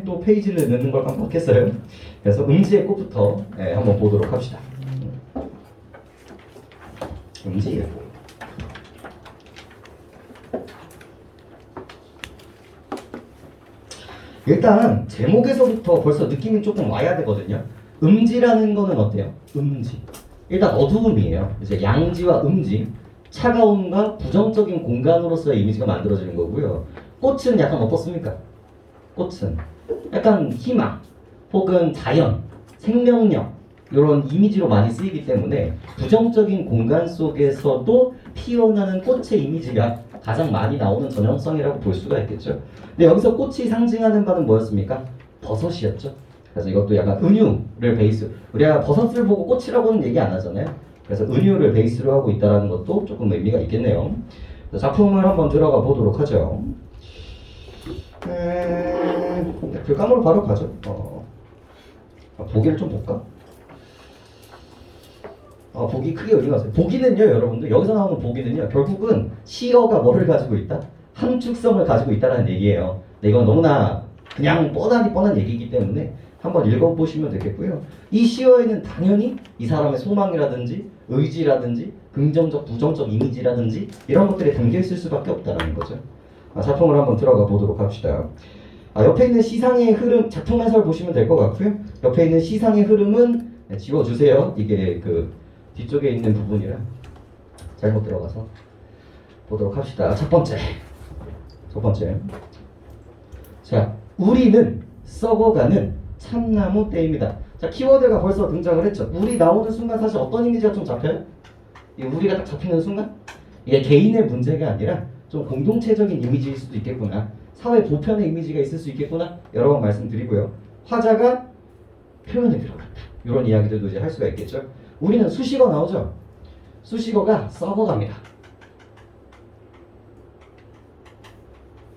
또 페이지를 넣는 걸 깜빡했어요. 그래서 음지의 꽃부터 한번 보도록 합시다. 음지의 꽃. 일단 제목에서부터 벌써 느낌이 조금 와야 되거든요. 음지라는 거는 어때요? 음지. 일단 어두움이에요. 이제 양지와 음지, 차가움과 부정적인 공간으로서의 이미지가 만들어지는 거고요. 꽃은 약간 어떻습니까? 꽃은 약간 희망 혹은 자연, 생명력 이런 이미지로 많이 쓰이기 때문에 부정적인 공간 속에서도 피어나는 꽃의 이미지가 가장 많이 나오는 전형성이라고 볼 수가 있겠죠. 근데 여기서 꽃이 상징하는 바는 뭐였습니까? 버섯이었죠. 그래서 이것도 약간 은유를 베이스, 우리가 버섯을 보고 꽃이라고는 얘기 안 하잖아요. 그래서 은유를 베이스로 하고 있다는 것도 조금 의미가 있겠네요. 작품을 한번 들어가 보도록 하죠. 글감으로 바로 가죠. 보기를 좀 볼까? 보기 크게 읽어가세요. 보기는요, 여러분들 여기서 나오는 보기는요, 결국은 시어가 뭐를 가지고 있다? 함축성을 가지고 있다는 얘기예요. 근데 이건 너무나 그냥 뻔한 얘기이기 때문에 한번 읽어보시면 되겠고요. 이 시어에는 당연히 이 사람의 소망이라든지 의지라든지 긍정적, 부정적 이미지라든지 이런 것들이 담겨 있을 수밖에 없다는 거죠. 작품을 한번 들어가 보도록 합시다. 옆에 있는 시상의 흐름, 작품 해설 보시면 될 것 같고요. 옆에 있는 시상의 흐름은 지워주세요. 이게 그 뒤쪽에 있는 부분이라 잘못 들어가서 보도록 합시다. 첫 번째. 자, 우리는 썩어가는 참나무 때입니다. 자, 키워드가 벌써 등장을 했죠. 우리 나오는 순간 사실 어떤 이미지가 좀 잡혀요? 이 우리가 딱 잡히는 순간? 이게 개인의 문제가 아니라 좀 공동체적인 이미지일 수도 있겠구나. 사회 보편의 이미지가 있을 수 있겠구나. 여러 번 말씀드리고요. 화자가 표현에 들어갔다. 이런 이야기들도 이제 할 수가 있겠죠. 우리는 수식어 나오죠. 수식어가 썩어갑니다.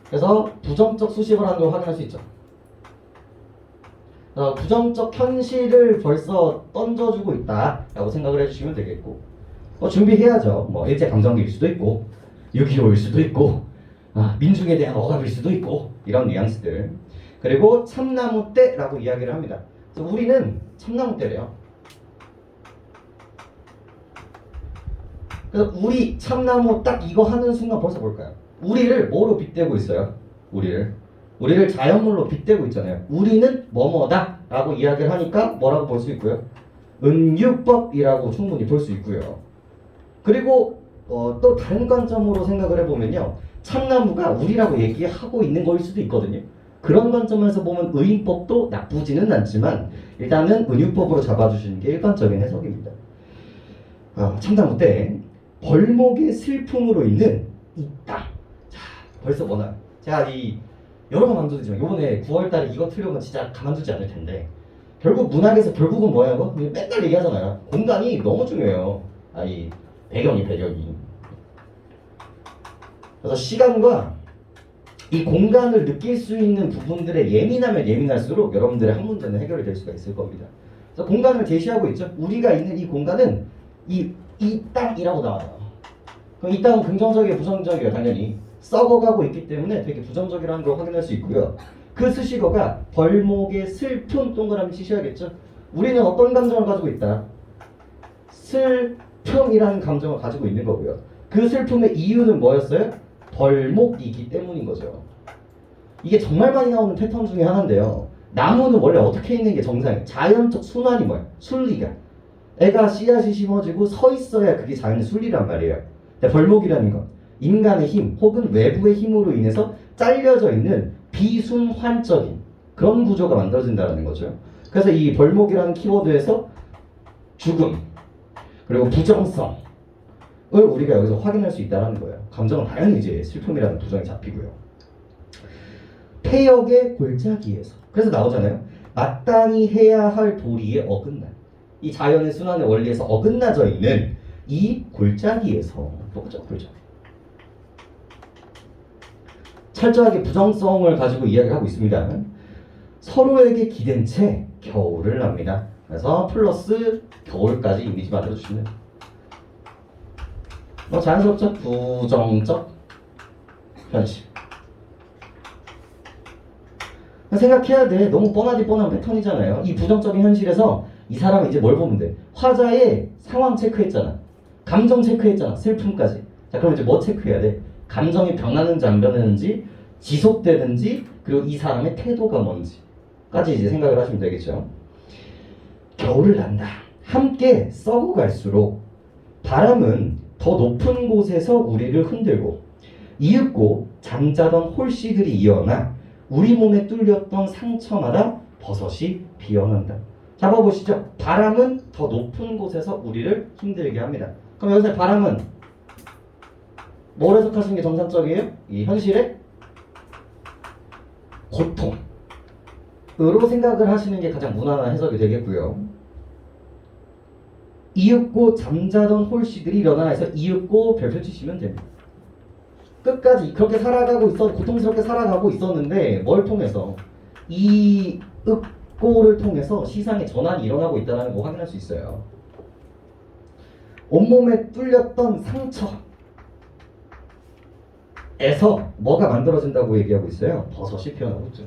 그래서 부정적 수식어라는 걸 확인할 수 있죠. 부정적 현실을 벌써 던져주고 있다라고 생각을 해주시면 되겠고, 준비해야죠. 뭐 일제강점기일 수도 있고 6.25일 수도 있고 민중에 대한 억압일 수도 있고 이런 뉘앙스들. 그리고 참나무 때라고 이야기를 합니다. 그래서 우리는 참나무 때래요. 그래서 우리 참나무 딱 이거 하는 순간 벌써 볼까요? 우리를 뭐로 빗대고 있어요? 우리를 자연물로 빗대고 있잖아요. 우리는 뭐뭐다 라고 이야기를 하니까 뭐라고 볼 수 있고요? 은유법이라고 충분히 볼 수 있고요. 그리고 또 다른 관점으로 생각을 해보면요, 참나무가 우리라고 얘기하고 있는 거일 수도 있거든요. 그런 관점에서 보면 의인법도 나쁘지는 않지만 일단은 은유법으로 잡아주시는 게 일반적인 해석입니다. 참나무 때 벌목의 슬픔으로 있는 이 땅. 자, 벌써 뭐나 제가 여러 번 강조드리지만 이번에 9월달에 이거 틀려면 진짜 가만두지 않을 텐데, 결국 문학에서 결국은 뭐예요? 맨날 얘기하잖아요. 공간이 너무 중요해요. 이 배경이. 그래서 시간과 이 공간을 느낄 수 있는 부분들에 예민하면 예민할수록 여러분들의 한 문제는 해결이 될 수가 있을 겁니다. 그래서 공간을 제시하고 있죠. 우리가 있는 이 공간은 이 땅이라고 나와요. 그럼 이 땅은 긍정적이에요, 부정적이에요? 당연히 썩어가고 있기 때문에 되게 부정적이라는 걸 확인할 수 있고요. 그 수식어가 벌목의 슬픔, 동그라미 치셔야겠죠. 우리는 어떤 감정을 가지고 있다? 슬픔이라는 감정을 가지고 있는 거고요. 그 슬픔의 이유는 뭐였어요? 벌목이기 때문인 거죠. 이게 정말 많이 나오는 패턴 중에 하나인데요. 나무는 원래 어떻게 있는 게 정상이에요? 자연적 순환이 뭐예요? 순리가. 애가 씨앗이 심어지고 서 있어야 그게 자연의 순리란 말이에요. 근데 벌목이라는 건 인간의 힘 혹은 외부의 힘으로 인해서 잘려져 있는 비순환적인 그런 구조가 만들어진다는 거죠. 그래서 이 벌목이라는 키워드에서 죽음 그리고 부정성을 우리가 여기서 확인할 수 있다는 거예요. 감정은 당연히 이제 슬픔이라는 부정이 잡히고요. 폐역의 골짜기에서, 그래서 나오잖아요. 마땅히 해야 할 도리에 어긋나, 이 자연의 순환의 원리에서 어긋나져 있는 이 골짜기에서, 골짜기. 철저하게 부정성을 가지고 이야기하고 있습니다. 서로에게 기댄 채 겨울을 납니다. 그래서 플러스 겨울까지 이미지 만들어주시면 자연스럽죠? 부정적 현실. 생각해야 돼. 너무 뻔하디 뻔한 패턴이잖아요. 이 부정적인 현실에서 이 사람은 이제 뭘 보면 돼? 화자의 상황 체크했잖아. 감정 체크했잖아. 슬픔까지. 자, 그럼 이제 뭐 체크해야 돼? 감정이 변하는지 안 변하는지, 지속되는지, 그리고 이 사람의 태도가 뭔지까지 이제 생각을 하시면 되겠죠. 겨울을 난다. 함께 썩어갈수록 바람은 더 높은 곳에서 우리를 흔들고 이윽고 잠자던 홀씨들이 이어나 우리 몸에 뚫렸던 상처마다 버섯이 피어난다. 잡아보시죠. 바람은 더 높은 곳에서 우리를 힘들게 합니다. 그럼 여기서 바람은 뭘 해석하시는 게 정상적이에요? 이 현실의 고통으로 생각을 하시는 게 가장 무난한 해석이 되겠고요. 이윽고 잠자던 홀씨들이 일어나 해서 이윽고 별표 치시면 됩니다. 끝까지 그렇게 고통스럽게 살아가고 있었는데 뭘 통해서? 이윽고를 통해서 시상의 전환이 일어나고 있다는 거 확인할 수 있어요. 온몸에 뚫렸던 상처에서 뭐가 만들어진다고 얘기하고 있어요? 버섯이 피어나고 있죠.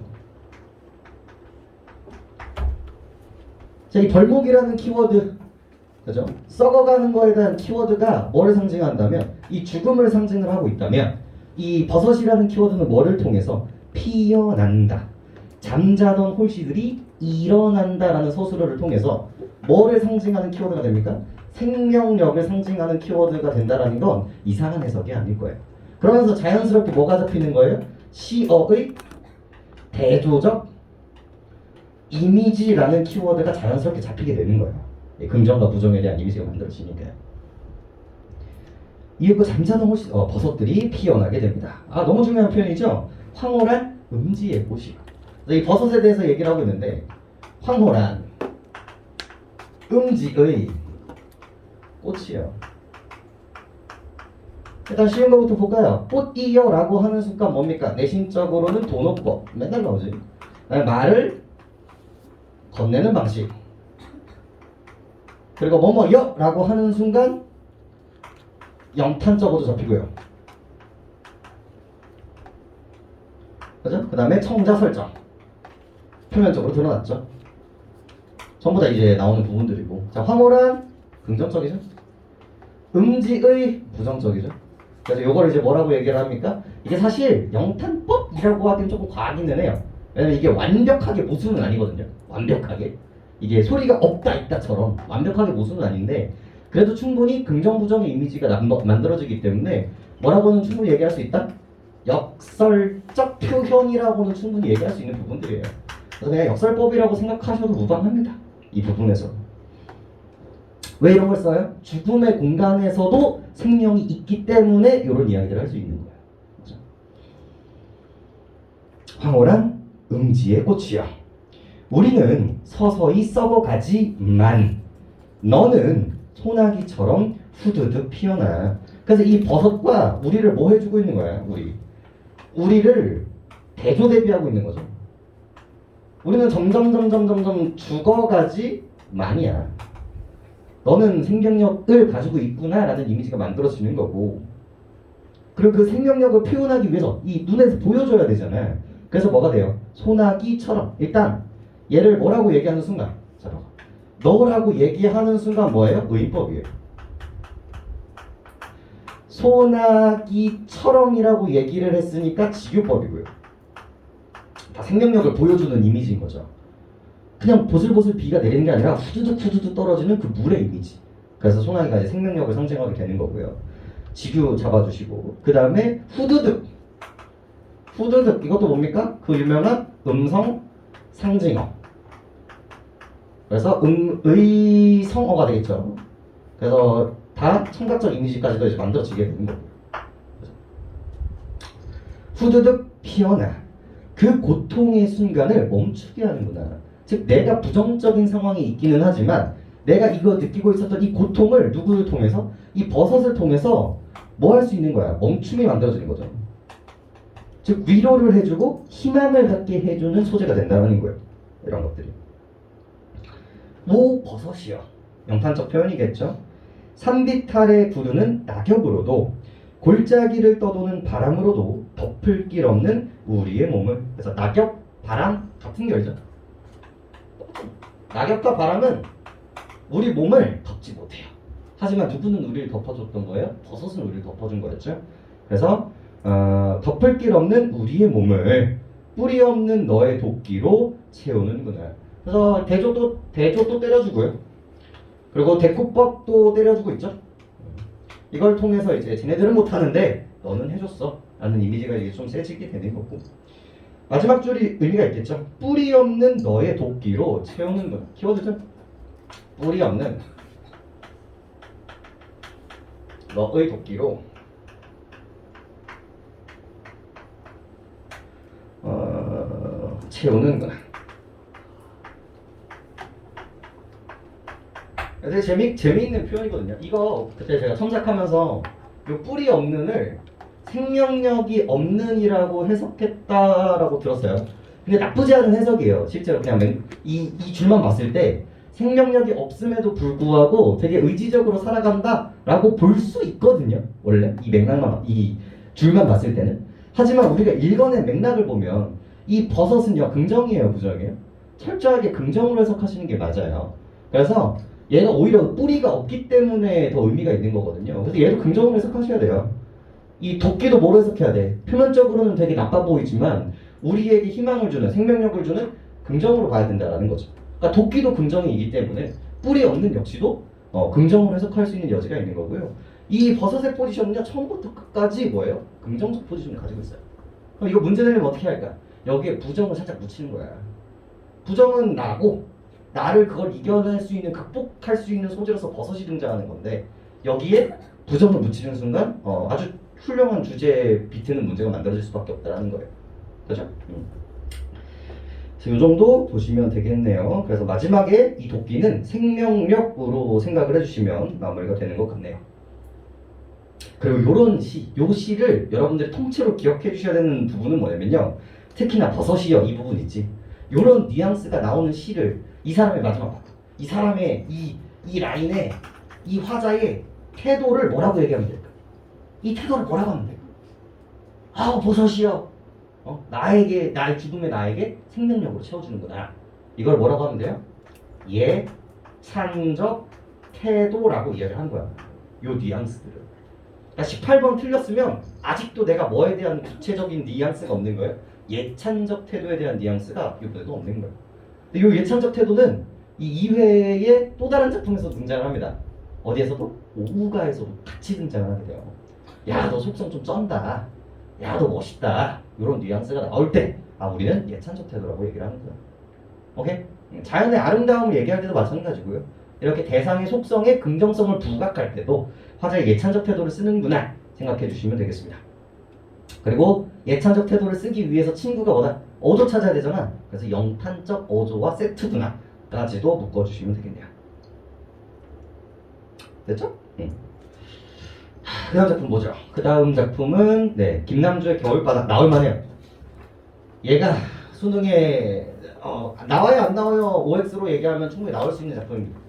자, 이 벌목이라는 키워드, 그죠? 썩어가는 거에 대한 키워드가 뭐를 상징한다면, 이 죽음을 상징을 하고 있다면, 이 버섯이라는 키워드는 뭐를 통해서? 피어난다. 잠자던 홀씨들이 일어난다라는 서술어를 통해서 뭐를 상징하는 키워드가 됩니까? 생명력을 상징하는 키워드가 된다라는 건 이상한 해석이 아닐 거예요. 그러면서 자연스럽게 뭐가 잡히는 거예요? 시어의 대조적 이미지라는 키워드가 자연스럽게 잡히게 되는 거예요. 긍정과 부정에 대한 이미지가 만들어지니까요. 이윽고 잠자는 버섯들이 피어나게 됩니다. 너무 중요한 표현이죠. 황홀한 음지의 꽃이요. 이 버섯에 대해서 얘기를 하고 있는데, 황홀한 음지의 꽃이요. 일단 쉬운 거부터 볼까요? 꽃이요 라고 하는 순간 뭡니까? 내신적으로는 도노법 맨날 나오지. 말을 건네는 방식. 그리고 뭐뭐요 라고 하는 순간 영탄적으로 잡히고요. 그죠? 그 다음에 청자 설정. 표면적으로 드러났죠. 전부 다 이제 나오는 부분들이고. 자, 황홀한 긍정적이죠. 음지의 부정적이죠. 그래서 요걸 이제 뭐라고 얘기를 합니까? 이게 사실 영탄법이라고 하기엔 조금 과하기는 해요. 왜냐면 이게 완벽하게 모순은 아니거든요. 완벽하게. 이게 소리가 없다 있다처럼 완벽하게 모순은 아닌데, 그래도 충분히 긍정 부정의 이미지가 만들어지기 때문에 뭐라고는 충분히 얘기할 수 있다? 역설적 표현이라고는 충분히 얘기할 수 있는 부분들이에요. 그래서 그냥 역설법이라고 생각하셔도 무방합니다. 이 부분에서. 왜 이런 걸 써요? 죽음의 공간에서도 생명이 있기 때문에 이런 이야기를 할 수 있는 거예요. 그렇죠? 황홀한 음지의 꽃이여, 우리는 서서히 썩어가지만 너는 소나기처럼 후드득 피어나. 그래서 이 버섯과 우리를 뭐 해주고 있는 거야? 우리를 대조 대비하고 있는 거죠. 우리는 점점 죽어가지만이야. 너는 생명력을 가지고 있구나라는 이미지가 만들어지는 거고, 그리고 그 생명력을 표현하기 위해서 이 눈에서 보여줘야 되잖아요. 그래서 뭐가 돼요? 소나기처럼. 일단 얘를 뭐라고 얘기하는 순간, 자, 너라고 얘기하는 순간 뭐예요? 의법이에요. 소나기처럼이라고 얘기를 했으니까 직유법이고요. 다 생명력을 보여주는 이미지인 거죠. 그냥 보슬보슬 비가 내리는 게 아니라 후두둑 떨어지는 그 물의 이미지. 그래서 소나기가 이제 생명력을 상징하게 되는 거고요. 직유 잡아주시고, 그 다음에 후두둑 이것도 뭡니까? 그 유명한 음성 상징어. 그래서 의성어가 되겠죠. 그래서 다 청각적 이미지까지도 이제 만들어지게 되는 거고요. 후두둑 피어나. 그 고통의 순간을 멈추게 하는구나. 즉 내가 부정적인 상황이 있기는 하지만 내가 이거 느끼고 있었던 이 고통을 누구를 통해서? 이 버섯을 통해서 뭐 할 수 있는 거야? 멈춤이 만들어지는 거죠. 즉 위로를 해주고 희망을 갖게 해주는 소재가 된다는 거예요. 이런 것들이. 오 버섯이요. 영탄적 표현이겠죠. 산비탈에 부르는 낙엽으로도 골짜기를 떠도는 바람으로도 덮을 길 없는 우리의 몸을. 그래서 낙엽 바람 같은 결이죠. 낙엽과 바람은 우리 몸을 덮지 못해요. 하지만 누구는 우리를 덮어줬던 거예요? 버섯은 우리를 덮어준 거였죠. 그래서 덮을 길 없는 우리의 몸을 뿌리 없는 너의 도끼로 채우는구나. 그래서 대조도 때려주고요. 그리고 대꾸법도 때려주고 있죠. 이걸 통해서 이제 쟤네들은 못하는데 너는 해줬어 라는 이미지가 이게 좀 세지게 되는 거고, 마지막 줄이 의미가 있겠죠. 뿌리 없는 너의 도끼로 채우는구나. 키워드죠. 뿌리 없는 너의 도끼로 채우는구나. 되게 재미있는 표현이거든요. 이거 그때 제가 첨삭하면서 요 뿌리 없는을 생명력이 없는이라고 해석했다라고 들었어요. 근데 나쁘지 않은 해석이에요. 실제로 그냥 이 줄만 봤을 때 생명력이 없음에도 불구하고 되게 의지적으로 살아간다라고 볼 수 있거든요. 원래 이 줄만 봤을 때는. 하지만 우리가 읽어낸 맥락을 보면 이 버섯은요, 긍정이에요, 부정이에요? 철저하게 긍정으로 해석하시는 게 맞아요. 그래서 얘가 오히려 뿌리가 없기 때문에 더 의미가 있는 거거든요. 그래서 얘도 긍정으로 해석하셔야 돼요. 이 도끼도 뭐로 해석해야 돼? 표면적으로는 되게 나빠 보이지만 우리에게 희망을 주는, 생명력을 주는 긍정으로 봐야 된다는 거죠. 그러니까 도끼도 긍정이기 때문에 뿌리 없는 역시도 긍정으로 해석할 수 있는 여지가 있는 거고요. 이 버섯의 포지션은요, 처음부터 끝까지 뭐예요? 긍정적 포지션을 가지고 있어요. 그럼 이거 문제 내려면 어떻게 할까? 여기에 부정을 살짝 묻히는 거야. 부정은 나고, 나를 그걸 이겨낼 수 있는, 극복할 수 있는 소재로서 버섯이 등장하는 건데, 여기에 부정을 묻히는 순간 아주 훌륭한 주제에 비트는 문제가 만들어질 수밖에 없다는 거예요. 그죠? 그래서 이 정도 보시면 되겠네요. 그래서 마지막에 이 도끼는 생명력으로 생각을 해주시면 마무리가 되는 것 같네요. 그리고 요 시를 여러분들이 통째로 기억해 주셔야 되는 부분은 뭐냐면요, 특히나 버섯이요, 이 부분 있지. 요런 뉘앙스가 나오는 시를 이 사람의 마지막 파트, 이 사람의 이 라인의 이 화자의 태도를 뭐라고 얘기하면 될까? 이 태도를 뭐라고 하면 될까? 아, 버섯이요, 나의 죽음의 나에게 생명력으로 채워주는구나. 이걸 뭐라고 하면 돼요? 예찬적 태도라고 이해를 한 거야. 요 뉘앙스들을. 그러니까 18번 틀렸으면 아직도 내가 뭐에 대한 구체적인 뉘앙스가 없는 거예요. 예찬적 태도에 대한 뉘앙스가 이번에도 없는 거예요. 근데 이 예찬적 태도는 이 2회의 또 다른 작품에서 등장을 합니다. 어디에서도? 오우가에서도 같이 등장을 하게 돼요. 야, 너 속성 좀 쩐다. 야, 너 멋있다. 이런 뉘앙스가 나올 때, 우리는 예찬적 태도라고 얘기를 하는 거야. 오케이? 자연의 아름다움을 얘기할 때도 마찬가지고요. 이렇게 대상의 속성에 긍정성을 부각할 때도 화자의 예찬적 태도를 쓰는구나 생각해 주시면 되겠습니다. 그리고 예찬적 태도를 쓰기 위해서 친구가 뭐다? 어조 찾아야 되잖아. 그래서 영탄적 어조와 세트구나까지도 묶어주시면 되겠네요. 됐죠? 그 다음 작품 뭐죠? 그 다음 작품은 김남주의 겨울바닥. 나올만해요. 얘가 수능에 나와요 안 나와요 OX로 얘기하면 충분히 나올 수 있는 작품입니다.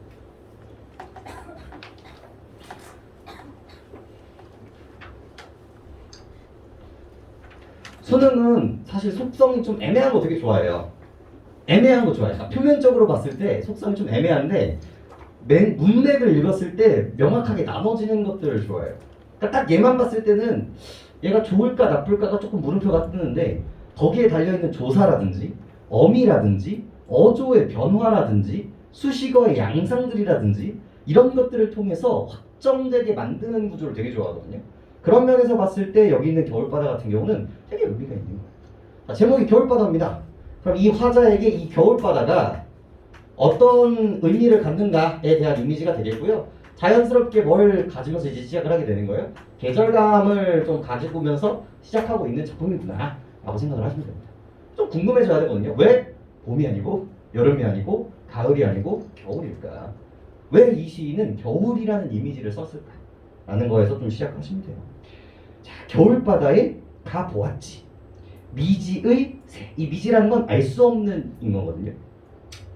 수능은 사실 속성이 좀 애매한 거 되게 좋아해요. 애매한 거 좋아해요. 그러니까 표면적으로 봤을 때 속성이 좀 애매한데 문맥을 읽었을 때 명확하게 나눠지는 것들을 좋아해요. 그러니까 딱 얘만 봤을 때는 얘가 좋을까 나쁠까가 조금 물음표가 뜨는데, 거기에 달려있는 조사라든지 어미라든지 어조의 변화라든지 수식어의 양상들이라든지 이런 것들을 통해서 확정되게 만드는 구조를 되게 좋아하거든요. 그런 면에서 봤을 때 여기 있는 겨울바다 같은 경우는 되게 의미가 있는 거예요. 자, 제목이 겨울바다입니다. 그럼 이 화자에게 이 겨울바다가 어떤 의미를 갖는가에 대한 이미지가 되겠고요. 자연스럽게 뭘 가지면서 이제 시작을 하게 되는 거예요. 계절감을 좀 가지고면서 시작하고 있는 작품이구나 라고 생각을 하시면 됩니다. 좀 궁금해져야 되거든요. 왜 봄이 아니고 여름이 아니고 가을이 아니고 겨울일까? 왜 이 시인은 겨울이라는 이미지를 썼을까? 라는 거에서 좀 시작하시면 돼요. 자, 겨울바다에 가보았지. 미지의 새. 이 미지라는 건 알 수 없는 인거거든요.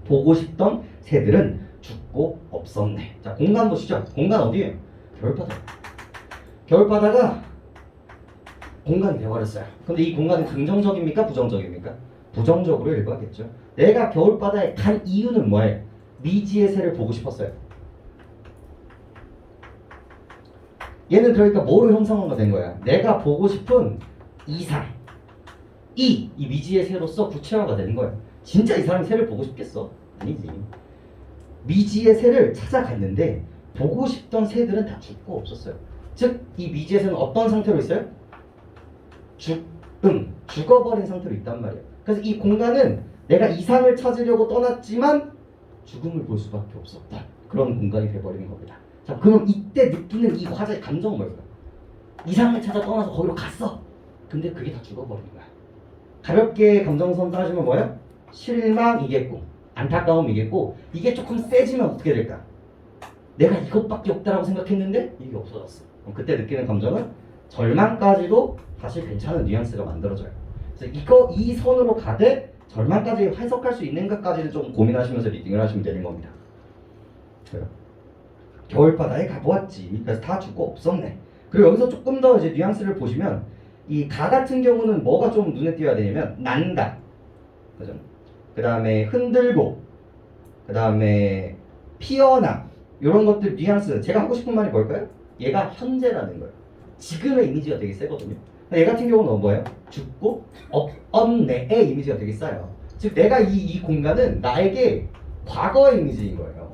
보고 싶던 새들은 죽고 없었네. 자, 공간 보시죠. 공간 어디예요? 겨울바다. 겨울바다가 공간이 되어버렸어요. 근데 이 공간은 긍정적입니까? 부정적입니까? 부정적으로 읽어야겠죠. 내가 겨울바다에 간 이유는 뭐예요? 미지의 새를 보고 싶었어요. 얘는 그러니까 뭐로 형성화가 된 거야? 내가 보고 싶은 이상, 이 미지의 새로서 구체화가 되는 거예요. 진짜 이 사람이 새를 보고 싶겠어? 아니지. 미지의 새를 찾아갔는데 보고 싶던 새들은 다 죽고 없었어요. 즉 이 미지의 새는 어떤 상태로 있어요? 죽어버린 상태로 있단 말이에요. 그래서 이 공간은 내가 이상을 찾으려고 떠났지만 죽음을 볼 수밖에 없었다. 그런 공간이 돼버리는 겁니다. 자, 그럼 이때 느끼는 이 화자의 감정은 뭘까? 이상을 찾아 떠나서 거기로 갔어. 근데 그게 다 죽어버린 거야. 가볍게 감정선 따지면 뭐야? 실망이겠고 안타까움이겠고, 이게 조금 세지면 어떻게 될까? 내가 이것밖에 없다라고 생각했는데 이게 없어졌어. 그럼 그때 느끼는 감정은 절망까지도 다시 괜찮은 뉘앙스가 만들어져요. 그래서 이 선으로 가되 절망까지 해석할 수 있는가까지는 좀 고민하시면서 리딩을 하시면 되는 겁니다. 그래요. 겨울바다에 가보았지. 그래서 다 죽고 없었네. 그리고 여기서 조금 더 이제 뉘앙스를 보시면 이 가 같은 경우는 뭐가 좀 눈에 띄어야 되냐면 난다. 그죠? 그 다음에 흔들고, 그 다음에 피어나, 이런 것들 뉘앙스. 제가 하고 싶은 말이 뭘까요? 얘가 현재라는 거예요. 지금의 이미지가 되게 세거든요. 얘 같은 경우는 뭐예요? 죽고 없네의 이미지가 되게 싸요. 즉 내가 이 공간은 나에게 과거의 이미지인 거예요.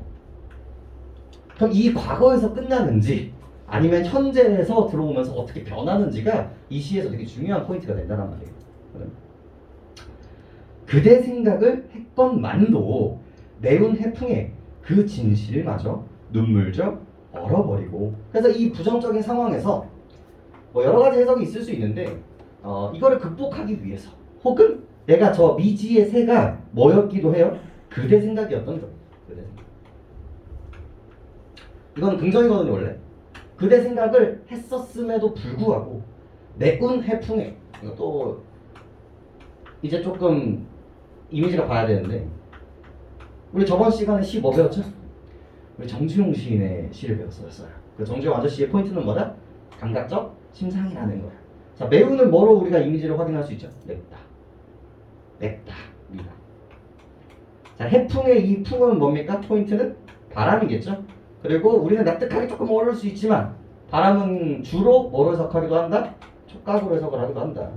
그럼 이 과거에서 끝나는지 아니면 현재에서 들어오면서 어떻게 변하는지가 이 시에서 되게 중요한 포인트가 된다는 말이에요. 그대 생각을 했건만도 매운 해풍에 그 진실마저 눈물져 얼어버리고. 그래서 이 부정적인 상황에서 뭐 여러 가지 해석이 있을 수 있는데 이거를 극복하기 위해서, 혹은 내가 저 미지의 새가 뭐였기도 해요? 그대 생각이었던 거예요. 그대 생각. 이건 긍정이거든요. 원래 그대 생각을 했었음에도 불구하고 매운 해풍에, 이것도 이제 조금 이미지가 봐야 되는데, 우리 저번 시간에 시 뭐 배웠죠? 우리 정주용 시인의 시를 배웠어요. 그 정주용 아저씨의 포인트는 뭐다? 감각적 심상이라는 거야. 자, 매우는 뭐로 우리가 이미지를 확인할 수 있죠? 맵다, 미다. 자, 해풍의 이 풍은 뭡니까? 포인트는 바람이겠죠? 그리고 우리는 납득하기 조금 어려울 수 있지만 바람은 주로 뭐로 해석하기도 한다? 촉각으로 해석을 하기도 한다.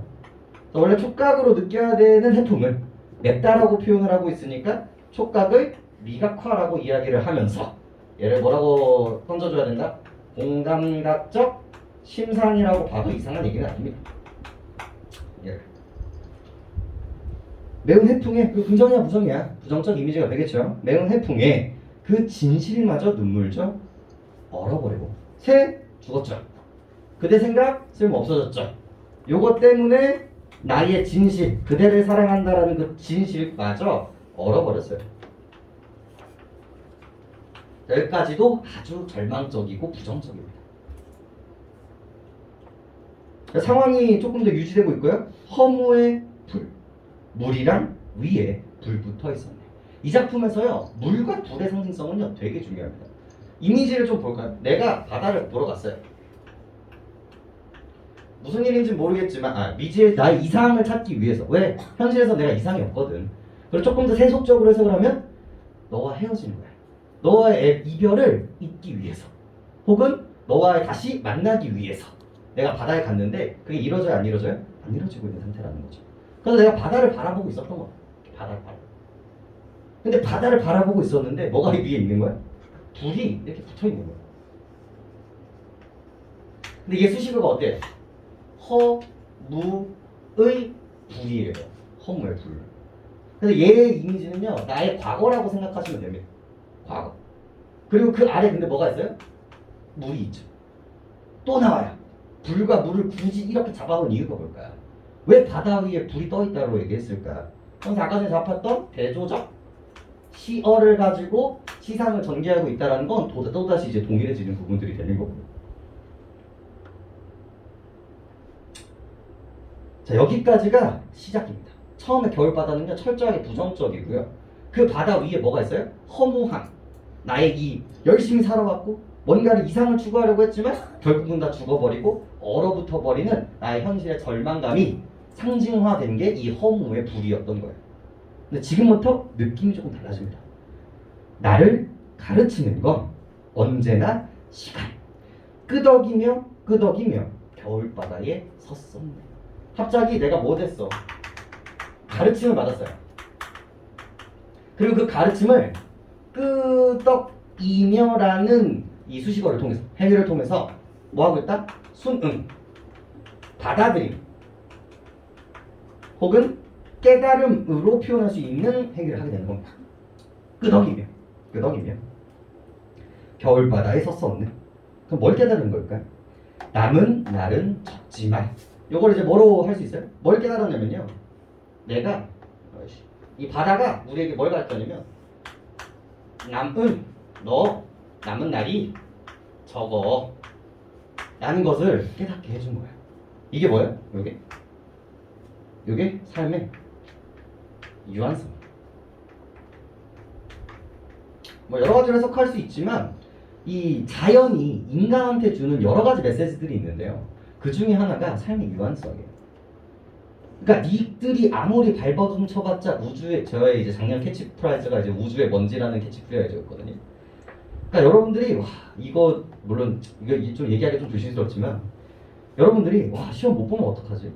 원래 촉각으로 느껴야 되는 해풍을 맵다라고 표현을 하고 있으니까 촉각을 미각화라고 이야기를 하면서 얘를 뭐라고 던져줘야 된다? 공감각적 심상이라고 봐도 이상한 얘기는 아닙니다. 예. 매운 해풍에, 그 긍정이야 부정이야? 부정적 이미지가 되겠죠. 매운 해풍에 그 진실마저 눈물져 얼어버리고. 새 죽었죠. 그대 생각 쓸모 없어졌죠. 요것 때문에 나의 진실, 그대를 사랑한다라는 그 진실마저 얼어버렸어요. 여기까지도 아주 절망적이고 부정적입니다. 상황이 조금 더 유지되고 있고요. 허무의 불, 물이랑 위에 불 붙어 있었네. 이 작품에서요, 물과 불의 상징성은요 되게 중요합니다. 이미지를 좀 볼까요? 내가 바다를 보러 갔어요. 무슨 일인지 모르겠지만 미지의 나의 이상을 찾기 위해서. 왜? 현실에서 내가 이상이 없거든. 그리고 조금 더 세속적으로 해석을 하면 너와 헤어지는 거야. 너와의 이별을 잊기 위해서, 혹은 너와 다시 만나기 위해서 내가 바다에 갔는데 그게 이루어져요? 안 이루어져요? 안 이루어지고 있는 상태라는 거죠. 그래서 내가 바다를 바라보고 있었던 거야. 바다를 바라보고. 근데 바다를 바라보고 있었는데 뭐가 위에 있는 거야? 불이 이렇게 붙어 있는 거야. 근데 이게 수식어가 어때요? 허무의 불이에요. 허무의 불. 그래서 얘의 이미지는요, 나의 과거라고 생각하시면 됩니다. 과거. 그리고 그 아래 근데 뭐가 있어요? 물이 있죠. 또 나와요. 불과 물을 굳이 이렇게 잡아온 이유가 뭘까요? 왜 바다 위에 불이 떠 있다고 얘기했을까? 그래서 아까 전에 잡았던 대조적 시어를 가지고 시상을 전개하고 있다는 건 또다시 이제 동일해지는 부분들이 되는 거고요. 자, 여기까지가 시작입니다. 처음에 겨울바다는요 철저하게 부정적이고요. 그 바다 위에 뭐가 있어요? 허무함. 나의 이 열심히 살아왔고 뭔가를 이상을 추구하려고 했지만 결국은 다 죽어버리고 얼어붙어 버리는 나의 현실의 절망감이 상징화된 게 이 허무의 불이었던 거예요. 근데 지금부터 느낌이 조금 달라집니다. 나를 가르치는 건 언제나 시간. 끄덕이며 끄덕이며 겨울바다에 섰었네. 갑자기 내가 뭐 됐어? 가르침을 받았어요. 그리고 그 가르침을 끄덕이며라는 이 수식어를 통해서, 행위를 통해서 뭐 하고 있다? 순응, 받아들임 혹은 깨달음으로 표현할 수 있는 행위를 하게 되는 겁니다. 끄덕이며 끄덕이며 겨울바다에 섰었네. 그럼 뭘 깨달은 걸까요? 남은 날은 적지만, 요걸 이제 뭐로 할 수 있어요? 뭘 깨달았냐면요, 내가 이 바다가 우리에게 뭘 가르쳤냐면 남은 날이 적어 라는 것을 깨닫게 해준 거예요. 이게 뭐예요? 요게 삶의 유한성. 뭐 여러 가지로 해석할 수 있지만 이 자연이 인간한테 주는 여러 가지 메시지들이 있는데요, 그 중에 하나가 삶의 유한성이에요. 그러니까 니들이 아무리 발버둥 쳐봤자 우주의, 저의 이제 작년 캐치프라이즈가 이제 우주의 먼지라는 캐치프라이즈였거든요. 그러니까 여러분들이 와, 이거 물론 이거 좀 얘기하기 좀 조심스럽지만, 여러분들이 와, 시험 못 보면 어떡하지?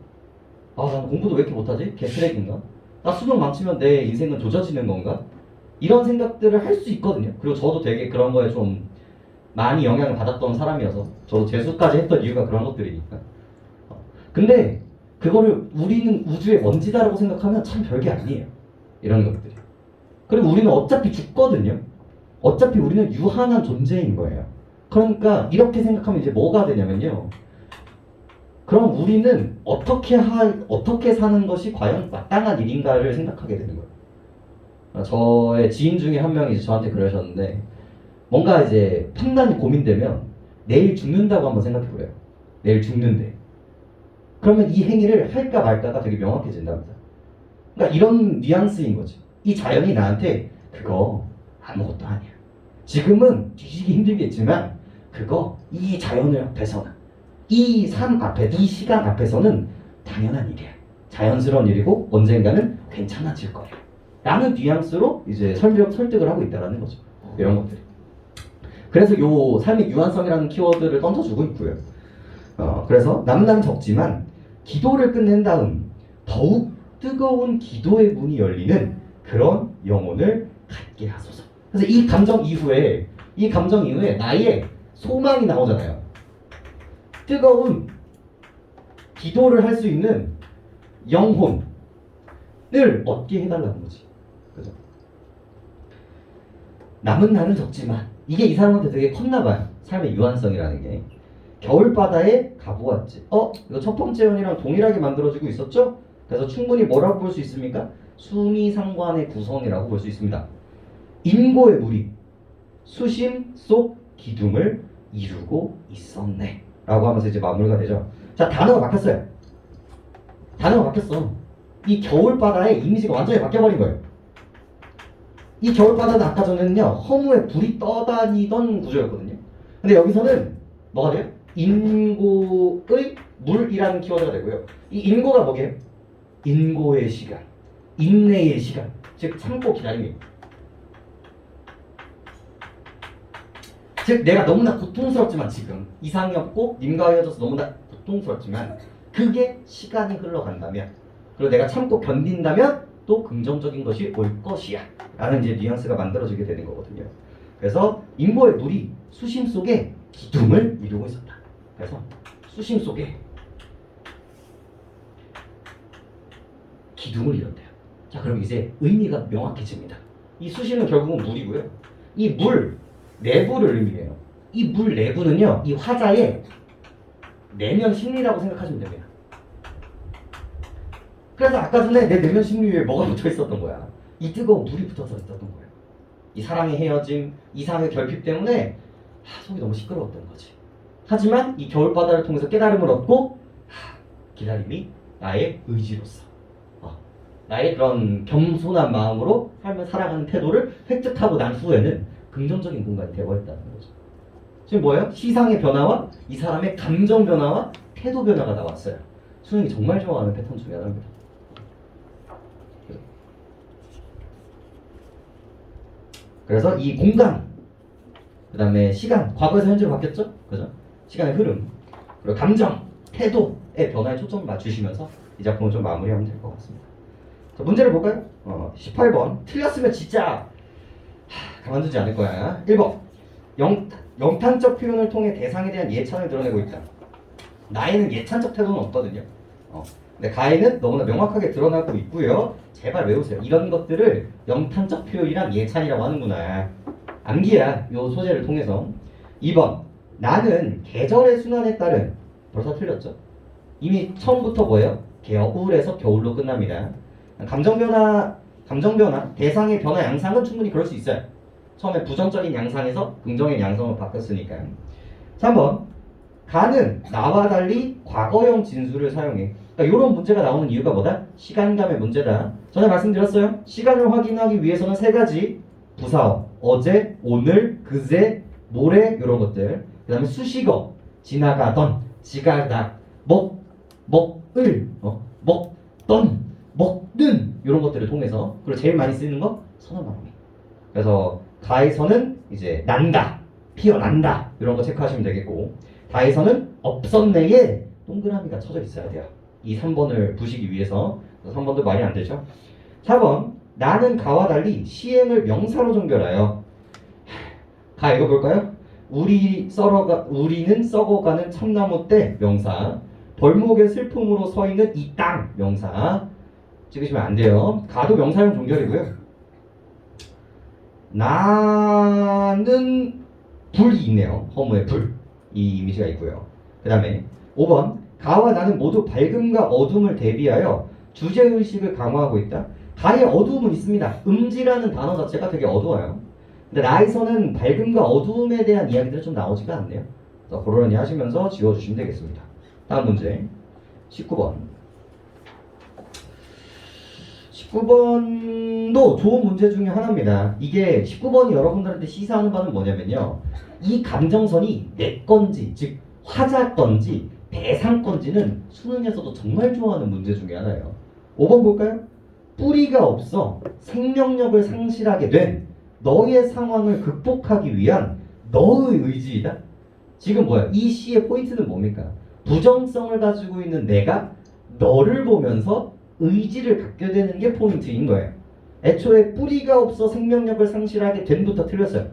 아, 난 공부도 왜 이렇게 못하지? 개쓰레기인가? 나 수능 망치면 내 인생은 조져지는 건가? 이런 생각들을 할 수 있거든요. 그리고 저도 되게 그런 거에 좀 많이 영향을 받았던 사람이어서 저도 재수까지 했던 이유가 그런 것들이니까. 근데 그거를 우리는 우주의 먼지다라고 생각하면 참 별게 아니에요. 이런 것들이. 그리고 우리는 어차피 죽거든요. 어차피 우리는 유한한 존재인 거예요. 그러니까 이렇게 생각하면 이제 뭐가 되냐면요, 그럼 우리는 어떻게 사는 것이 과연 마땅한 일인가를 생각하게 되는 거예요. 저의 지인 중에 한 명이 저한테 그러셨는데, 뭔가 이제 판단이 고민되면 내일 죽는다고 한번 생각해보래요. 내일 죽는데. 그러면 이 행위를 할까 말까가 되게 명확해진답니다. 그러니까 이런 뉘앙스인 거지. 이 자연이 나한테 그거 아무것도 아니야. 지금은 뒤지기 힘들겠지만 그거 이 자연을 앞에서는, 이 삶 앞에, 이 시간 앞에서는 당연한 일이야. 자연스러운 일이고 언젠가는 괜찮아질 거야. 라는 뉘앙스로 이제 설득을 하고 있다는 거죠. 이런 것들이. 그래서 요 삶의 유한성이라는 키워드를 던져주고 있고요. 그래서 남는 적지만 기도를 끝낸 다음 더욱 뜨거운 기도의 문이 열리는 그런 영혼을 갖게 하소서. 그래서 이 감정 이후에 나의 소망이 나오잖아요. 뜨거운 기도를 할 수 있는 영혼을 얻게 해달라는 거지. 그죠? 남은 날은 적지만, 이게 이 사람한테 되게 컸나봐요. 삶의 유한성이라는 게. 겨울바다에 가보았지. 이거 첫 번째 연이랑 동일하게 만들어지고 있었죠? 그래서 충분히 뭐라고 볼 수 있습니까? 수미상관의 구성이라고 볼 수 있습니다. 인고의 물이 수심 속 기둥을 이루고 있었네 라고 하면서 이제 마무리가 되죠. 자, 단어가 바뀌었어요. 이 겨울바다의 이미지가 완전히 바뀌어버린 거예요. 이 겨울바다는 아까 전에는요, 허무에 불이 떠다니던 구조였거든요. 근데 여기서는 뭐가 돼요? 인고의 물이라는 키워드가 되고요. 이 인고가 뭐게요? 인고의 시간, 인내의 시간, 즉 참고 기다림이에요. 즉 내가 너무나 고통스럽지만, 지금 이상이 없고 님과 헤어져서 너무나 고통스럽지만 그게 시간이 흘러간다면, 그리고 내가 참고 견딘다면 또 긍정적인 것이 올 것이야 라는 이제 뉘앙스가 만들어지게 되는 거거든요. 그래서 인고의 물이 수심 속에 기둥을 이루고 있었다. 그래서 수심 속에 기둥을 이뤘대요. 자, 그럼 이제 의미가 명확해집니다. 이 수심은 결국은 물이고요. 이 물 내부를 의미해요. 이 물 내부는요, 이 화자의 내면 심리라고 생각하시면 됩니다. 그래서 아까 전에 내 내면 심리 위에 뭐가 붙어 있었던 거야? 이 뜨거운 물이 붙어서 있었던 거예요. 이 사랑의 헤어짐, 이상의 결핍 때문에 속이 너무 시끄러웠던 거지. 하지만 이 겨울바다를 통해서 깨달음을 얻고 기다림이 나의 의지로서, 나의 그런 겸손한 마음으로 삶을 살아가는 태도를 획득하고 난 후에는 긍정적인 공간이 되어버렸다는 거죠. 지금 뭐예요? 시상의 변화와 이 사람의 감정 변화와 태도 변화가 나왔어요. 수능이 정말 좋아하는 패턴 중에 하나입니다. 그래서 이 공간, 그 다음에 시간, 과거에서 현재로 바뀌었죠? 그죠? 시간의 흐름, 그리고 감정, 태도의 변화에 초점을 맞추시면서 이 작품을 좀 마무리하면 될 것 같습니다. 자, 문제를 볼까요? 18번. 틀렸으면 진짜 가만두지 않을 거야. 1번. 영탄적 표현을 통해 대상에 대한 예찬을 드러내고 있다. 나에는 예찬적 태도는 없거든요. 근데 가에는 너무나 명확하게 드러나고 있고요. 제발 외우세요. 이런 것들을 영탄적 표현이랑 예찬이라고 하는구나. 암기야. 요 소재를 통해서. 2번. 나는 계절의 순환에 따른, 벌써 틀렸죠? 이미 처음부터 뭐예요? 겨울에서 겨울로 끝납니다. 감정 변화, 대상의 변화 양상은 충분히 그럴 수 있어요. 처음에 부정적인 양상에서 긍정의 양상으로 바뀌었으니까요. 3번. 가는 나와 달리 과거형 진수를 사용해. 그러니까 이런 문제가 나오는 이유가 뭐다? 시간감의 문제다. 전에 말씀드렸어요. 시간을 확인하기 위해서는 세 가지 부사어, 어제, 오늘, 그제, 모레 이런 것들. 그 다음에 수식어, 지나가던, 지가다, 먹을, 먹던, 먹는 이런 것들을 통해서. 그리고 제일 많이 쓰이는 거 선어말음이. 그래서 가에서는 이제 난다, 피어난다 이런 거 체크하시면 되겠고, 다에서는 없었네에 동그라미가 쳐져 있어야 돼요. 이 3번을 부시기 위해서. 3번도 말이 안 되죠. 4번. 나는 가와 달리 시행을 명사로 정결하여. 가 읽어볼까요? 우리는 썩어가는 참나무 때 명사. 벌목의 슬픔으로 서 있는 이 땅 명사. 찍으시면 안 돼요. 가도 명사형 종결이고요. 나는 불이 있네요. 허무의 불. 이 이미지가 있고요. 그 다음에 5번. 가와 나는 모두 밝음과 어둠을 대비하여 주제의식을 강화하고 있다. 가에 어두움은 있습니다. 음지라는 단어 자체가 되게 어두워요. 근데 나에서는 밝음과 어두움에 대한 이야기들은 좀 나오지가 않네요. 그래서 그러려니 하시면서 지워주시면 되겠습니다. 다음 문제 19번. 19번도 좋은 문제 중에 하나입니다. 이게 19번이 여러분들한테 시사하는 바는 뭐냐면요. 이 감정선이 내 건지, 즉 화자 건지 대상 건지는 수능에서도 정말 좋아하는 문제 중에 하나예요. 5번 볼까요? 뿌리가 없어 생명력을 상실하게 된 너의 상황을 극복하기 위한 너의 의지이다. 지금 뭐야? 이 시의 포인트는 뭡니까? 부정성을 가지고 있는 내가 너를 보면서 의지를 갖게 되는 게 포인트인 거예요. 애초에 뿌리가 없어 생명력을 상실하게 된부터 틀렸어요.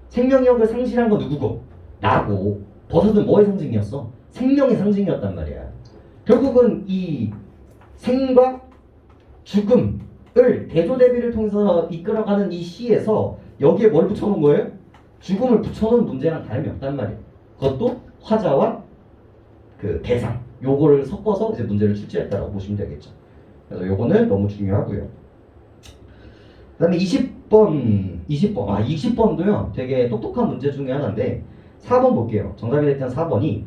생명력을 상실한 건 누구고? 나고. 버섯은 뭐의 상징이었어? 생명의 상징이었단 말이야. 결국은 이 생과 죽음을 대조대비를 통해서 이끌어가는 이 시에서 여기에 뭘 붙여놓은 거예요? 죽음을 붙여놓은 문제랑 다름이 없단 말이에요. 그것도 화자와 그 대상 요거를 섞어서 이제 문제를 출제했다라고 보시면 되겠죠. 그래서 요거는 너무 중요하고요. 그 다음에 20번도요 되게 똑똑한 문제 중에 하나인데 4번 볼게요. 정답이 됐던 4번이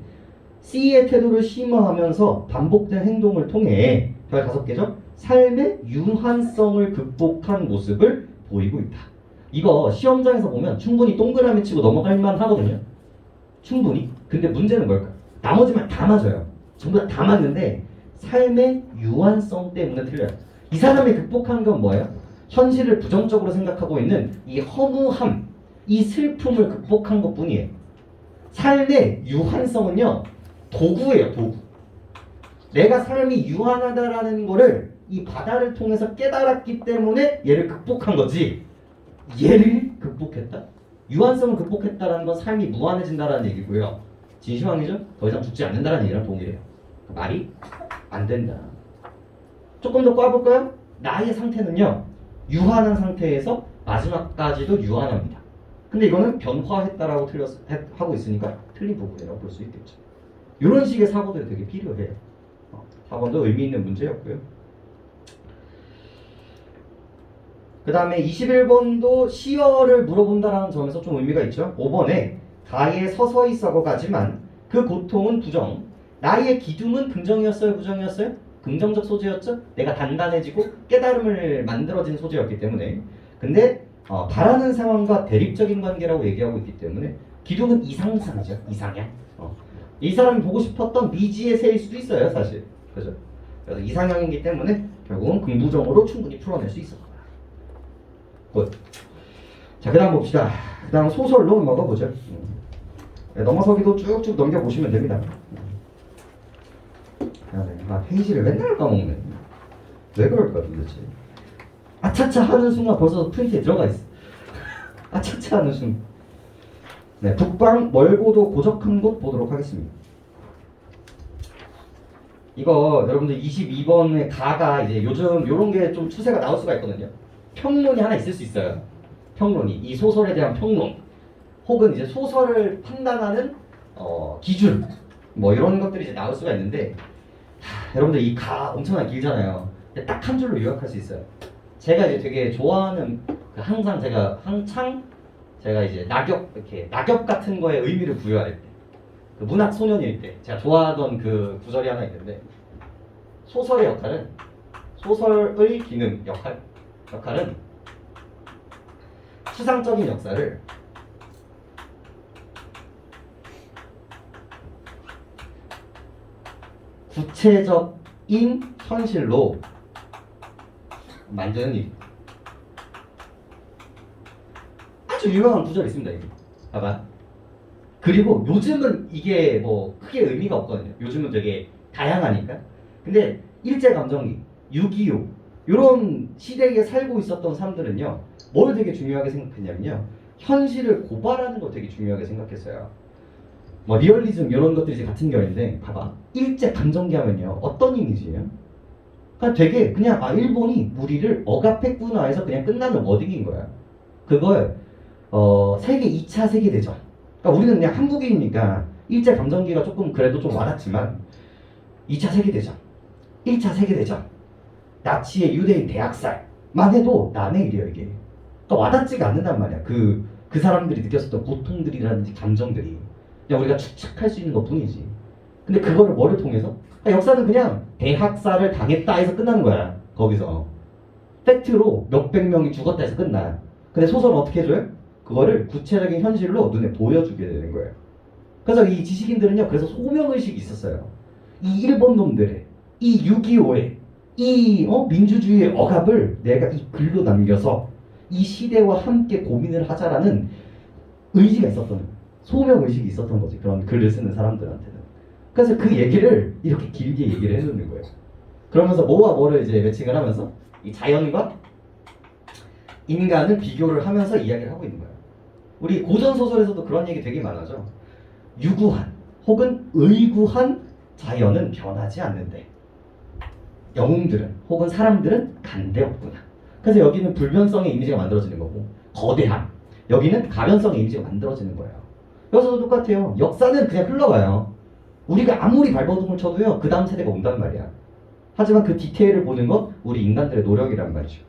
C의 태도를 심화하면서 반복된 행동을 통해 별 5개죠. 삶의 유한성을 극복한 모습을 보이고 있다. 이거 시험장에서 보면 충분히 동그라미 치고 넘어갈 만 하거든요. 충분히. 근데 문제는 뭘까? 나머지만 다 맞아요. 전부 다 맞는데 삶의 유한성 때문에 틀려요. 이 사람이 극복한 건 뭐예요? 현실을 부정적으로 생각하고 있는 이 허무함, 이 슬픔을 극복한 것 뿐이에요. 삶의 유한성은요, 도구예요, 도구. 내가 삶이 유한하다라는 거를 이 바다를 통해서 깨달았기 때문에 얘를 극복한 거지, 얘를 극복했다? 유한성을 극복했다라는 건 삶이 무한해진다라는 얘기고요. 진시황이죠? 더 이상 죽지 않는다라는 얘기랑 동일해요. 말이 안 된다. 조금 더 꽈볼까요? 나의 상태는요, 유한한 상태에서 마지막까지도 유한합니다. 근데 이거는 변화했다라고 하고 있으니까 틀린 부분이라고 볼 수 있겠죠. 이런 식의 사고들이 되게 필요해요. 4번도 의미 있는 문제였고요. 그 다음에 21번도 시어를 물어본다라는 점에서 좀 의미가 있죠. 5번에 가에 서서히 썩어가지만 그 고통은 부정. 나의 기둥은 긍정이었어요? 부정이었어요? 긍정적 소재였죠? 내가 단단해지고 깨달음을 만들어진 소재였기 때문에. 근데 바라는 상황과 대립적인 관계라고 얘기하고 있기 때문에 기둥은 이상상이죠. 이상향. 이 사람이 보고 싶었던 미지의 새일 수도 있어요. 사실. 그죠? 그래서 이상형이기 때문에 결국은 긍부정으로 충분히 풀어낼 수 있었다. 굿. 자, 그 다음 봅시다. 그 다음 소설로 넘어가보죠. 네, 넘어서기도 쭉쭉 넘겨보시면 됩니다. 페이지를 맨날 까먹네. 왜 그럴까 도대체. 아차차 하는 순간 벌써 프린트에 들어가 있어. 아차차 하는 순간. 네, 북방 멀고도 고적한 곳 보도록 하겠습니다. 이거 여러분들 22번의 가가 이제 요즘 요런 게 좀 추세가 나올 수가 있거든요. 평론이 하나 있을 수 있어요. 평론이 이 소설에 대한 평론 혹은 이제 소설을 판단하는 기준 뭐 이런 것들이 이제 나올 수가 있는데 여러분들 이 가 엄청나게 길잖아요. 딱 한 줄로 요약할 수 있어요. 제가 이제 되게 좋아하는 항상 제가 이제 낙엽 같은 거에 의미를 부여할 때 그 문학 소년일 때 제가 좋아하던 그 구절이 하나 있는데 소설의 역할은 소설의 기능 역할은 추상적인 역사를 구체적인 현실로 만드는 일. 아주 유명한 구절이 있습니다. 이게. 봐봐. 그리고 요즘은 이게 뭐 크게 의미가 없거든요. 요즘은 되게 다양하니까. 근데 일제감정기, 6.25 이런 시대에 살고 있었던 사람들은요. 뭘 되게 중요하게 생각했냐면요. 현실을 고발하는 걸 되게 중요하게 생각했어요. 뭐 리얼리즘 이런 것들이 이제 같은 결인데 봐봐. 일제감정기 하면요. 어떤 이미지예요? 그러니까 되게 그냥 일본이 우리를 억압했구나 해서 그냥 끝나는 워딩인 거야. 그걸 세계 2차 세계대전. 그러니까 우리는 그냥 한국인이니까 일제 감정기가 조금 그래도 좀 와닿지만 2차 세계대전, 1차 세계대전, 나치의 유대인 대학살만 해도 남의 일이에요 이게. 그러니까 와닿지가 않는단 말이야. 그 사람들이 느꼈었던 고통들이라든지 감정들이 그냥 우리가 추측할 수 있는 것뿐이지. 근데 그거를 뭐를 통해서? 그러니까 역사는 그냥 대학살을 당했다 해서 끝나는 거야. 거기서 팩트로 몇백 명이 죽었다 해서 끝나. 근데 소설은 어떻게 해줘요? 그거를 구체적인 현실로 눈에 보여주게 되는 거예요. 그래서 이 지식인들은요, 그래서 소명의식이 있었어요. 이 일본 놈들의, 이 6.25의, 이 민주주의의 억압을 내가 이 글로 남겨서 이 시대와 함께 고민을 하자라는 의지가 있었던 거예요. 소명의식이 있었던 거지. 그런 글을 쓰는 사람들한테는. 그래서 그 얘기를 이렇게 길게 얘기를 해주는 거예요. 그러면서 뭐와 뭐를 이제 매칭을 하면서 이 자연과 인간을 비교를 하면서 이야기를 하고 있는 거예요. 우리 고전 소설에서도 그런 얘기 되게 많아죠. 유구한 혹은 의구한 자연은 변하지 않는데 영웅들은 혹은 사람들은 간대없구나. 그래서 여기는 불변성의 이미지가 만들어지는 거고 거대함 여기는 가변성의 이미지가 만들어지는 거예요. 여기서도 똑같아요. 역사는 그냥 흘러가요. 우리가 아무리 발버둥을 쳐도요 그 다음 세대가 온단 말이야. 하지만 그 디테일을 보는 건 우리 인간들의 노력이란 말이죠.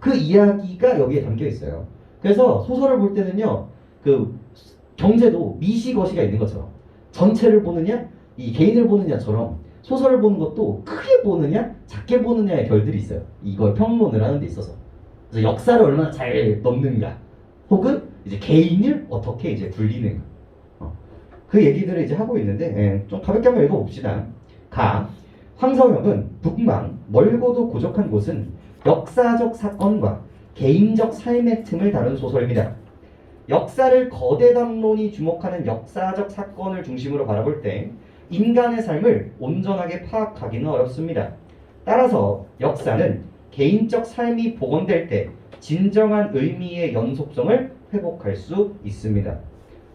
그 이야기가 여기에 담겨 있어요. 그래서 소설을 볼 때는요, 그 경제도 미시거시가 있는 것처럼 전체를 보느냐, 이 개인을 보느냐처럼 소설을 보는 것도 크게 보느냐, 작게 보느냐의 결들이 있어요. 이걸 평론을 하는 데 있어서. 그래서 역사를 얼마나 잘 넣는가, 혹은 이제 개인을 어떻게 이제 굴리는가. 그 얘기들을 이제 하고 있는데, 좀 가볍게 한번 읽어봅시다. 황석영은 북방 멀고도 고적한 곳은 역사적 사건과 개인적 삶의 틈을 다룬 소설입니다. 역사를 거대 담론이 주목하는 역사적 사건을 중심으로 바라볼 때 인간의 삶을 온전하게 파악하기는 어렵습니다. 따라서 역사는 개인적 삶이 복원될 때 진정한 의미의 연속성을 회복할 수 있습니다.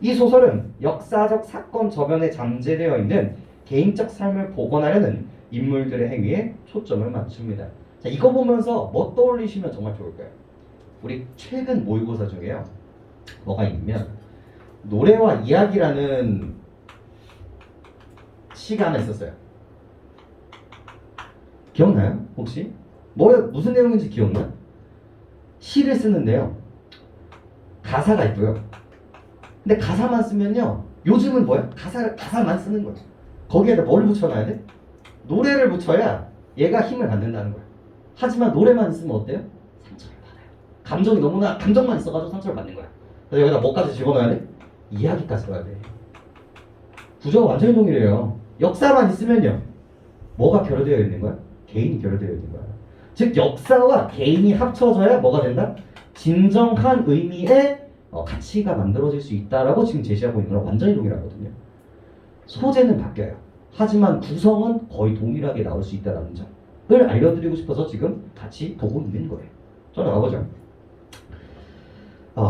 이 소설은 역사적 사건 저변에 잠재되어 있는 개인적 삶을 복원하려는 인물들의 행위에 초점을 맞춥니다. 자, 이거 보면서 뭐 떠올리시면 정말 좋을까요? 우리 최근 모의고사 중에요. 뭐가 있냐면 노래와 이야기라는 시가 하나 있었어요. 기억나요? 혹시? 무슨 내용인지 기억나? 시를 쓰는데요. 가사가 있고요. 근데 가사만 쓰면요. 요즘은 뭐야? 가사만 쓰는 거예요. 거기에다 뭘 붙여놔야 돼? 노래를 붙여야 얘가 힘을 받는다는 거야. 하지만 노래만 있으면 어때요? 상처를 받아요. 감정만 있어가지고 상처를 받는 거야. 그래서 여기다 뭐까지 집어넣어야 돼? 이야기까지 넣어야 돼. 구조가 완전히 동일해요. 역사만 있으면요. 뭐가 결여되어 있는 거야? 개인이 결여되어 있는 거야. 즉 역사와 개인이 합쳐져야 뭐가 된다? 진정한 의미의 가치가 만들어질 수 있다라고 지금 제시하고 있는 거랑 완전히 동일하거든요. 소재는 바뀌어요. 하지만 구성은 거의 동일하게 나올 수 있다는 점을 알려드리고 싶어서 지금 같이 보고 있는 거예요. 저는 가보죠.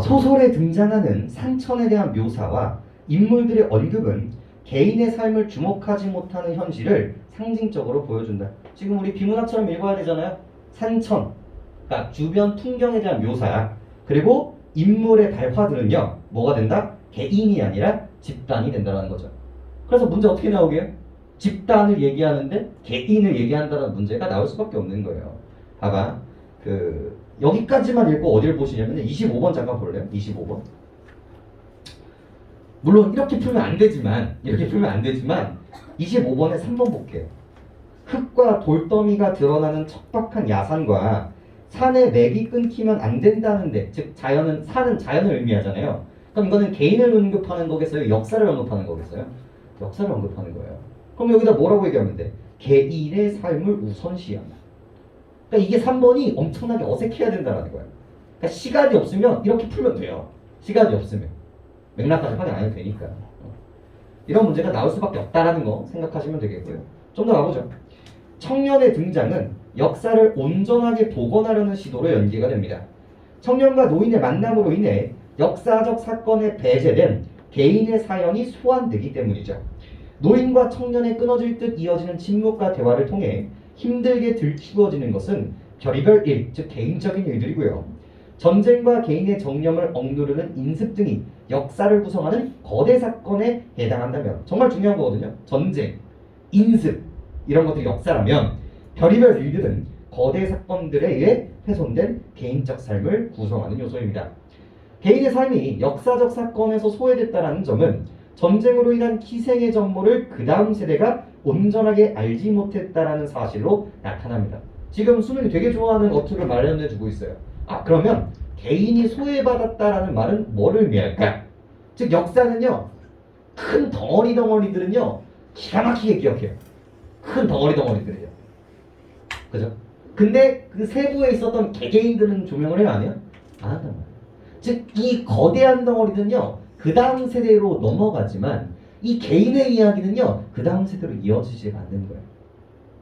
소설에 등장하는 산천에 대한 묘사와 인물들의 언급은 개인의 삶을 주목하지 못하는 현실을 상징적으로 보여준다. 지금 우리 비문학처럼 읽어야 되잖아요. 산천, 그러니까 주변 풍경에 대한 묘사야. 그리고 인물의 발화들은요, 뭐가 된다? 개인이 아니라 집단이 된다는 거죠. 그래서 문제 어떻게 나오게요? 집단을 얘기하는데 개인을 얘기한다는 문제가 나올 수밖에 없는 거예요. 봐봐. 여기까지만 읽고 어디를 보시냐면 25번 잠깐 볼래요? 25번. 물론 이렇게 풀면 안 되지만 25번에 3번 볼게요. 흙과 돌더미가 드러나는 척박한 야산과 산의 맥이 끊기면 안 된다는데, 즉 산은 자연을 의미하잖아요. 그럼 이거는 개인을 언급하는 거겠어요? 역사를 언급하는 거겠어요? 역사를 언급하는 거예요. 그럼 여기다 뭐라고 얘기하면 돼? 개인의 삶을 우선시한다. 그러니까 이게 3번이 엄청나게 어색해야 된다는 거예요. 그러니까 시간이 없으면 이렇게 풀면 돼요. 시간이 없으면 맥락까지 확인 안 해도 되니까. 이런 문제가 나올 수밖에 없다라는 거 생각하시면 되겠고요. 좀 더 가보죠. 청년의 등장은 역사를 온전하게 복원하려는 시도로 연계가 됩니다. 청년과 노인의 만남으로 인해 역사적 사건에 배제된 개인의 사연이 소환되기 때문이죠. 노인과 청년의 끊어질 듯 이어지는 침묵과 대화를 통해 힘들게 들추어지는 것은 별의별 일, 즉 개인적인 일들이고요. 전쟁과 개인의 정념을 억누르는 인습 등이 역사를 구성하는 거대 사건에 해당한다면, 정말 중요한 거거든요. 전쟁, 인습 이런 것들이 역사라면 별의별 일들은 거대 사건들에 의해 훼손된 개인적 삶을 구성하는 요소입니다. 개인의 삶이 역사적 사건에서 소외됐다는 점은 전쟁으로 인한 희생의 전모를 그 다음 세대가 온전하게 알지 못했다라는 사실로 나타납니다. 지금 수능이 되게 좋아하는 어투를 마련해주고 있어요. 그러면 개인이 소외받았다라는 말은 뭐를 의미할까? 즉 역사는요, 큰 덩어리들은요 기가 막히게 기억해요. 큰 덩어리들이요. 그죠? 근데 그 세부에 있었던 개개인들은 조명을 해요, 안 해요? 안 한단 말이에요. 즉 이 거대한 덩어리는요 그 다음 세대로 넘어가지만 이 개인의 이야기는요 그 다음 세대로 이어지지 않는 거예요.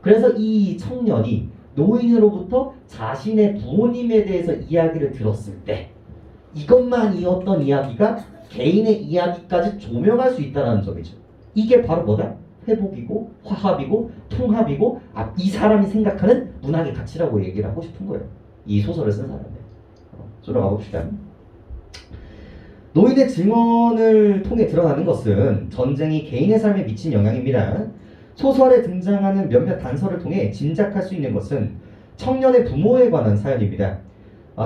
그래서 이 청년이 노인으로부터 자신의 부모님에 대해서 이야기를 들었을 때 이것만 이었던 이야기가 개인의 이야기까지 조명할 수 있다는 점이죠. 이게 바로 뭐다? 회복이고 화합이고 통합이고 이 사람이 생각하는 문학의 가치라고 얘기를 하고 싶은 거예요. 이 소설을 쓴 사람들. 들어가 봅시다. 노인의 증언을 통해 드러나는 것은 전쟁이 개인의 삶에 미친 영향입니다. 소설에 등장하는 몇몇 단서를 통해 짐작할 수 있는 것은 청년의 부모에 관한 사연입니다.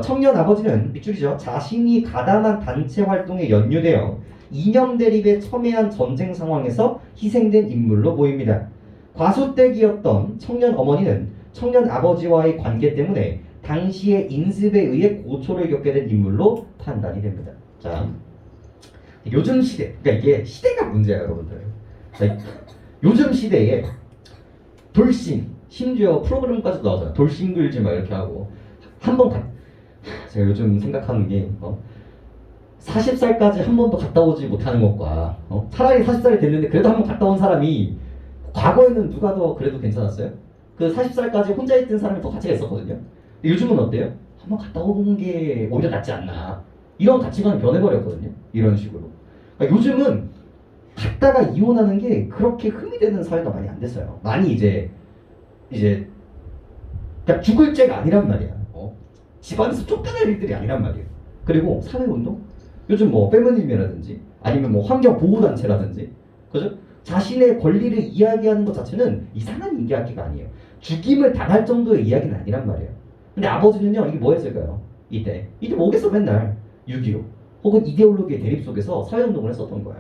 청년 아버지는 밑줄이죠. 자신이 가담한 단체 활동에 연루되어 이념 대립에 첨예한 전쟁 상황에서 희생된 인물로 보입니다. 과수댁이었던 청년 어머니는 청년 아버지와의 관계 때문에 당시의 인습에 의해 고초를 겪게 된 인물로 판단이 됩니다. 자, 요즘 시대, 그러니까 이게 시대가 문제야, 여러분들. 자, 요즘 시대에 돌싱, 심지어 프로그램까지도 나오잖아요. 돌싱 글지 막 이렇게 하고 제가 요즘 생각하는 게 40살까지 한 번도 갔다 오지 못하는 것과 차라리 40살이 됐는데 그래도 한 번 갔다 온 사람이 과거에는 누가 더 그래도 괜찮았어요? 그 40살까지 혼자 있던 사람이 더 가치가 있었거든요. 요즘은 어때요? 한 번 갔다 오는 게 오히려 낫지 않나, 이런 가치관이 변해버렸거든요. 이런 식으로. 그러니까 요즘은 갔다가 이혼하는 게 그렇게 흠이 되는 사회가 많이 안 됐어요. 많이 이제 그러니까 죽을 죄가 아니란 말이야. 집안에서 쫓겨날 일들이 아니란 말이에요. 그리고 사회운동? 요즘 뭐 페미니즘이라든지 아니면 뭐 환경보호단체라든지, 그죠? 자신의 권리를 이야기하는 것 자체는 이상한 이야기가 아니에요. 죽임을 당할 정도의 이야기는 아니란 말이에요. 근데 아버지는요, 이게 뭐 했을까요? 이때 뭐겠어, 맨날 6.25 혹은 이데올로기의 대립 속에서 사회운동을 했었던 거야.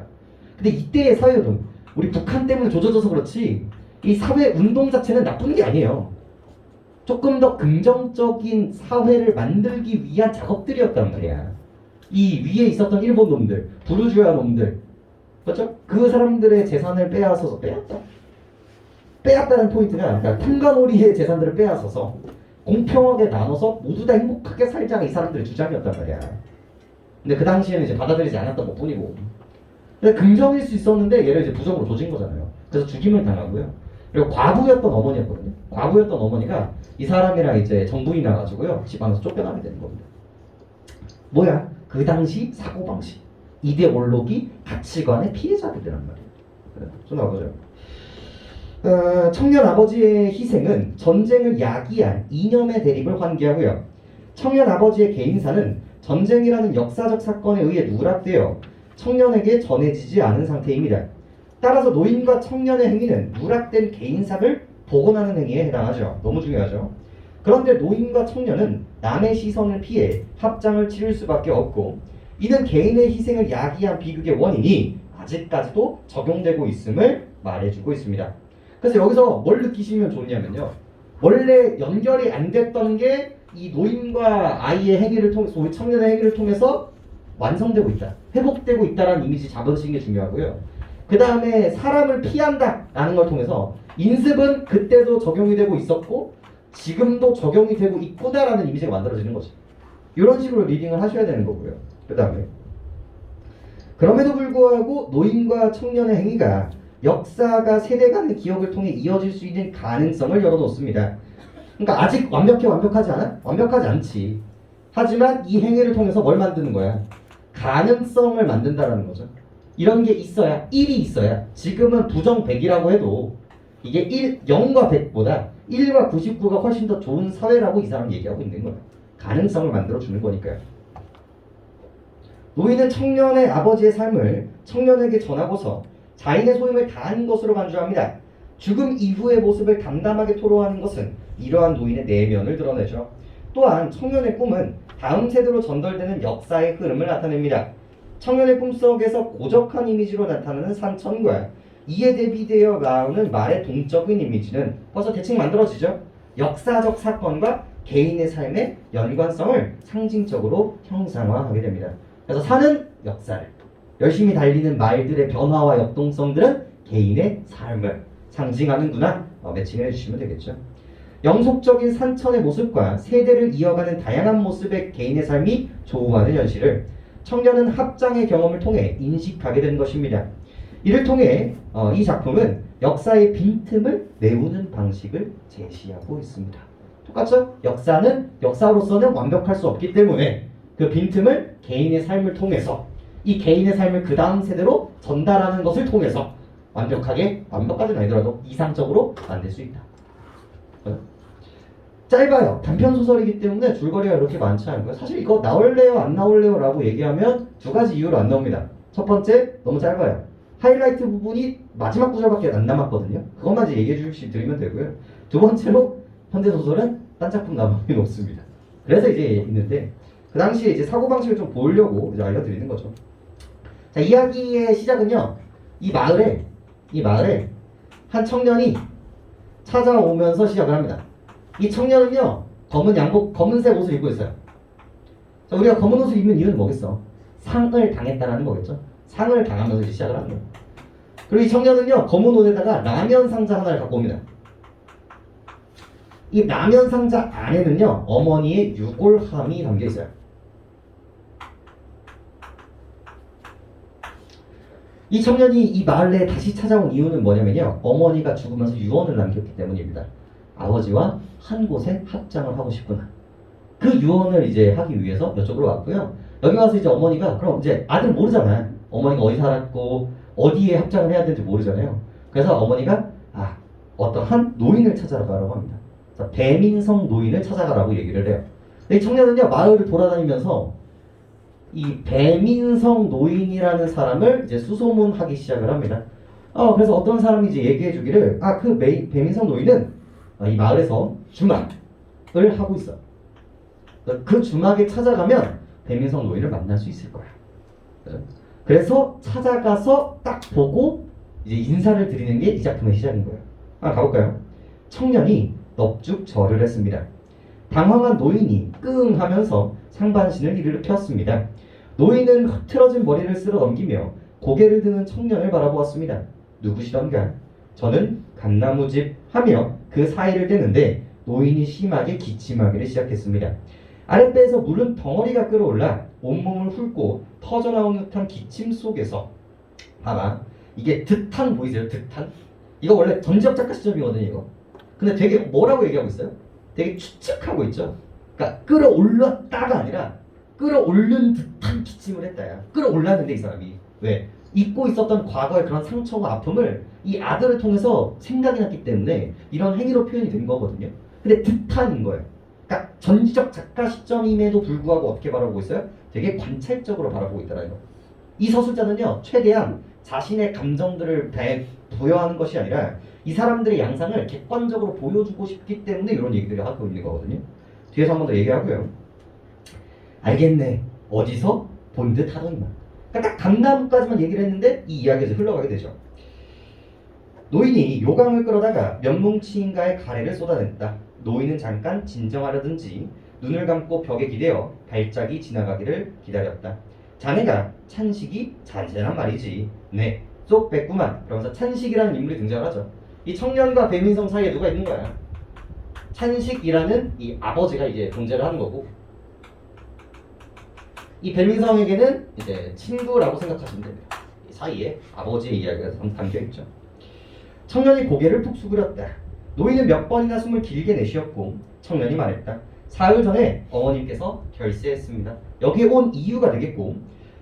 근데 이때의 사회운동, 우리 북한 때문에 조져져서 그렇지 이 사회운동 자체는 나쁜 게 아니에요. 조금 더 긍정적인 사회를 만들기 위한 작업들이었단 말이야. 이 위에 있었던 일본 놈들, 부르주아 놈들, 그렇죠? 그 사람들의 재산을 빼앗다. 빼앗다는 포인트가 그러니까 풍간오리의 재산들을 빼앗아서 공평하게 나눠서 모두 다 행복하게 살자가 이 사람들의 주장이었단 말이야. 근데 그 당시에는 이제 받아들이지 않았던 것뿐이고. 근데 긍정일 수 있었는데 얘를 이제 부정으로 조진 거잖아요. 그래서 죽임을 당하고요. 그리고 과부였던 어머니였거든요. 과부였던 어머니가 이 사람이랑 이제 정부인 나가지고요 집안에서 쫓겨나게 되는 겁니다. 뭐야? 그 당시 사고방식, 이데올로기, 가치관의 피해자들이란 말이에요. 그래, 좀 나와보죠. 청년 아버지의 희생은 전쟁을 야기한 이념의 대립을 환기하고요. 청년 아버지의 개인사는 전쟁이라는 역사적 사건에 의해 누락되어 청년에게 전해지지 않은 상태입니다. 따라서 노인과 청년의 행위는 누락된 개인사를 복원하는 행위에 해당하죠. 너무 중요하죠. 그런데 노인과 청년은 남의 시선을 피해 합장을 치를 수밖에 없고 이는 개인의 희생을 야기한 비극의 원인이 아직까지도 적용되고 있음을 말해주고 있습니다. 그래서 여기서 뭘 느끼시면 좋냐면요. 원래 연결이 안 됐던 게 이 노인과 아이의 행위를 통해서, 청년의 행위를 통해서 완성되고 있다, 회복되고 있다라는 이미지 잡으시는 게 중요하고요. 그 다음에 사람을 피한다라는 걸 통해서 인습은 그때도 적용이 되고 있었고 지금도 적용이 되고 있구나라는 이미지가 만들어지는 거죠. 이런 식으로 리딩을 하셔야 되는 거고요. 그 다음에 그럼에도 불구하고 노인과 청년의 행위가 역사가 세대 간의 기억을 통해 이어질 수 있는 가능성을 열어놓습니다. 그러니까 아직 완벽하지 않아? 완벽하지 않지. 하지만 이 행위를 통해서 뭘 만드는 거야? 가능성을 만든다라는 거죠. 이런 게 있어야, 1이 있어야, 지금은 부정 100이라고 해도 이게 0과 100보다 1과 99가 훨씬 더 좋은 사회라고 이 사람이 얘기하고 있는 거야. 가능성을 만들어주는 거니까요. 노인은 청년의 아버지의 삶을 청년에게 전하고서 자인의 소임을 다한 것으로 간주합니다. 죽음 이후의 모습을 담담하게 토로하는 것은 이러한 노인의 내면을 드러내죠. 또한 청년의 꿈은 다음 세대로 전달되는 역사의 흐름을 나타냅니다. 청년의 꿈속에서 고적한 이미지로 나타나는 산천과 이에 대비되어 나오는 말의 동적인 이미지는 벌써 대칭 만들어지죠. 역사적 사건과 개인의 삶의 연관성을 상징적으로 형상화하게 됩니다. 그래서 사는 역사를, 열심히 달리는 말들의 변화와 역동성들은 개인의 삶을 상징하는구나 매칭을 해주시면 되겠죠. 영속적인 산천의 모습과 세대를 이어가는 다양한 모습의 개인의 삶이 조우하는 현실을 청년은 합장의 경험을 통해 인식하게 된 것입니다. 이를 통해 이 작품은 역사의 빈틈을 메우는 방식을 제시하고 있습니다. 똑같죠? 역사로서는 완벽할 수 없기 때문에 그 빈틈을 개인의 삶을 통해서, 이 개인의 삶을 그 다음 세대로 전달하는 것을 통해서 완벽하지는 아니더라도 이상적으로 만들 수 있다. 짧아요. 단편소설이기 때문에 줄거리가 이렇게 많지 않은 거예요. 사실 이거 나올래요 안 나올래요 라고 얘기하면 두 가지 이유로 안 나옵니다. 첫 번째, 너무 짧아요. 하이라이트 부분이 마지막 구절밖에 안 남았거든요. 그것만 이제 얘기해 주시면 되고요. 두 번째로 현대소설은 딴 작품 남음이 높습니다. 그래서 이제 있는데 그 당시에 이제 사고방식을 좀 보려고 이제 알려드리는 거죠. 자, 이야기의 시작은요. 이 마을에 한 청년이 찾아오면서 시작을 합니다. 이 청년은요, 검은색 옷을 입고 있어요. 자, 우리가 검은 옷을 입는 이유는 뭐겠어? 상을 당했다라는 거겠죠? 상을 당하면서 이제 시작을 하는 거예요. 그리고 이 청년은요, 검은 옷에다가 라면 상자 하나를 갖고 옵니다. 이 라면 상자 안에는요, 어머니의 유골함이 담겨 있어요. 이 청년이 이 마을에 다시 찾아온 이유는 뭐냐면요, 어머니가 죽으면서 유언을 남겼기 때문입니다. 아버지와 한 곳에 합장을 하고 싶구나. 그 유언을 이제 하기 위해서 이쪽으로 왔고요. 여기 와서 이제 어머니가, 그럼 이제 아들 모르잖아요. 어머니가 어디 살았고 어디에 합장을 해야 되는지 모르잖아요. 그래서 어머니가 어떤 한 노인을 찾아가라고 합니다. 배민성 노인을 찾아가라고 얘기를 해요. 이 청년은요, 마을을 돌아다니면서 이 배민성 노인이라는 사람을 이제 수소문하기 시작을 합니다. 그래서 어떤 사람이 이제 얘기해 주기를, 그 배민성 노인은 이 마을에서 주막을 하고 있어. 그 주막에 찾아가면 배민성 노인을 만날 수 있을 거야. 그래서 찾아가서 딱 보고 이제 인사를 드리는 게 이 작품의 시작인 거예요. 가볼까요? 청년이 넙죽절을 했습니다. 당황한 노인이 끙 하면서 상반신을 일으켰습니다. 노인은 흐트러진 머리를 쓸어 넘기며 고개를 드는 청년을 바라보았습니다. 누구시던가? 저는 감나무집 하며 그 사이를 떼는데 노인이 심하게 기침하기를 시작했습니다. 아랫배에서 물은 덩어리가 끓어올라 온몸을 훑고 터져나온 듯한 기침 속에서 봐봐. 이게 듯한 보이세요? 듯한? 이거 원래 전지적 작가 시점이거든요. 이거. 근데 되게 뭐라고 얘기하고 있어요? 되게 추측하고 있죠. 그러니까 끌어올랐다가 아니라 끌어올른 듯한 기침을 했다야. 끌어올랐는데 이 사람이 왜? 잊고 있었던 과거의 그런 상처와 아픔을 이 아들을 통해서 생각이 났기 때문에 이런 행위로 표현이 된 거거든요. 근데 듯한인 거예요. 그러니까 전지적 작가 시점임에도 불구하고 어떻게 바라보고 있어요? 되게 관찰적으로 바라보고 있다는 거. 이 서술자는요, 최대한 자신의 감정들을 부여하는 것이 아니라 이 사람들의 양상을 객관적으로 보여주고 싶기 때문에 이런 얘기들을 하고 있는 거거든요. 뒤에서 한 번 더 얘기하고요. 알겠네. 어디서 본 듯 하더니만. 그러니까 딱 강나무까지만 얘기를 했는데 이 이야기에서 흘러가게 되죠. 노인이 요강을 끌어다가 면뭉치인가의 가래를 쏟아냈다. 노인은 잠깐 진정하려든지 눈을 감고 벽에 기대어 발작이 지나가기를 기다렸다. 자네가 찬식이 잔재란 말이지. 네, 쏙 뺐구만. 그러면서 찬식이라는 인물이 등장을 하죠. 이 청년과 배민성 사이에 누가 있는 거야? 찬식이라는 이 아버지가 이제 존재를 하는 거고, 이 배민성에게는 이제 친구라고 생각하시면 됩니다. 이 사이에 아버지의 이야기가 담겨 있죠. 청년이 고개를 푹 수그렸다. 노인은 몇 번이나 숨을 길게 내쉬었고 청년이 말했다. 사흘 전에 어머님께서 결세했습니다. 여기에 온 이유가 되겠고,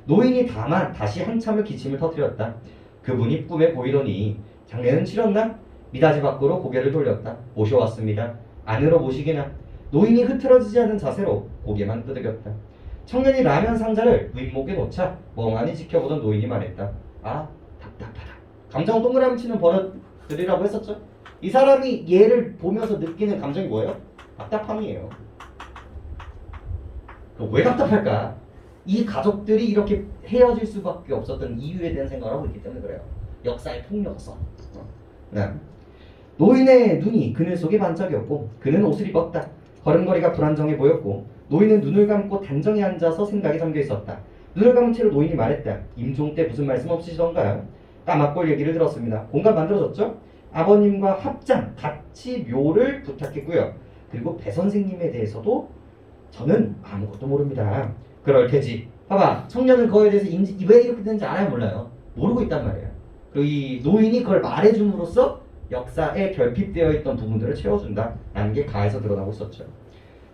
노인이 다만 다시 한참을 기침을 터뜨렸다. 그분이 꿈에 보이더니 장례는 치렀나? 미닫이 밖으로 고개를 돌렸다. 모셔왔습니다. 안으로 모시기나. 노인이 흐트러지지 않는 자세로 고개만 끄덕였다. 청년이 라면 상자를 윗목에 놓자 멍하니 지켜보던 노인이 말했다. 아, 답답하다. 감정을 동그라미 치는 버릇들이라고 했었죠. 이 사람이 얘를 보면서 느끼는 감정이 뭐예요? 답답함이에요. 왜 답답할까? 이 가족들이 이렇게 헤어질 수밖에 없었던 이유에 대한 생각을 하고 있기 때문에 그래요. 역사의 폭력성. 노인의 눈이 그늘 속에 반짝였고 그는 옷을 입었다. 걸음걸이가 불안정해 보였고 노인은 눈을 감고 단정히 앉아서 생각에 잠겨 있었다. 눈을 감은 채로 노인이 말했다. 임종 때 무슨 말씀 없으시던가요? 까막골 얘기를 들었습니다. 공간 만들어졌죠? 아버님과 합장, 같이 묘를 부탁했고요. 그리고 배 선생님에 대해서도 저는 아무것도 모릅니다. 그럴 테지. 봐봐, 청년은 그거에 대해서 왜 이렇게 되는지 알아야 몰라요. 모르고 있단 말이에요. 그리고 이 노인이 그걸 말해줌으로써 역사에 결핍되어 있던 부분들을 채워준다라는 게 가에서 드러나고 있었죠.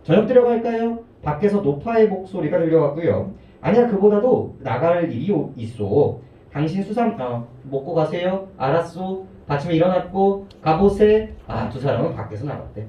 저녁 들어갈까요? 밖에서 노파의 목소리가 들려왔고요. 아니야, 그보다도 나갈 일이 있어. 당신 수삼 먹고 가세요. 알았소. 아침에 일어났고 가보세. 두 사람은 밖에서 나갔대.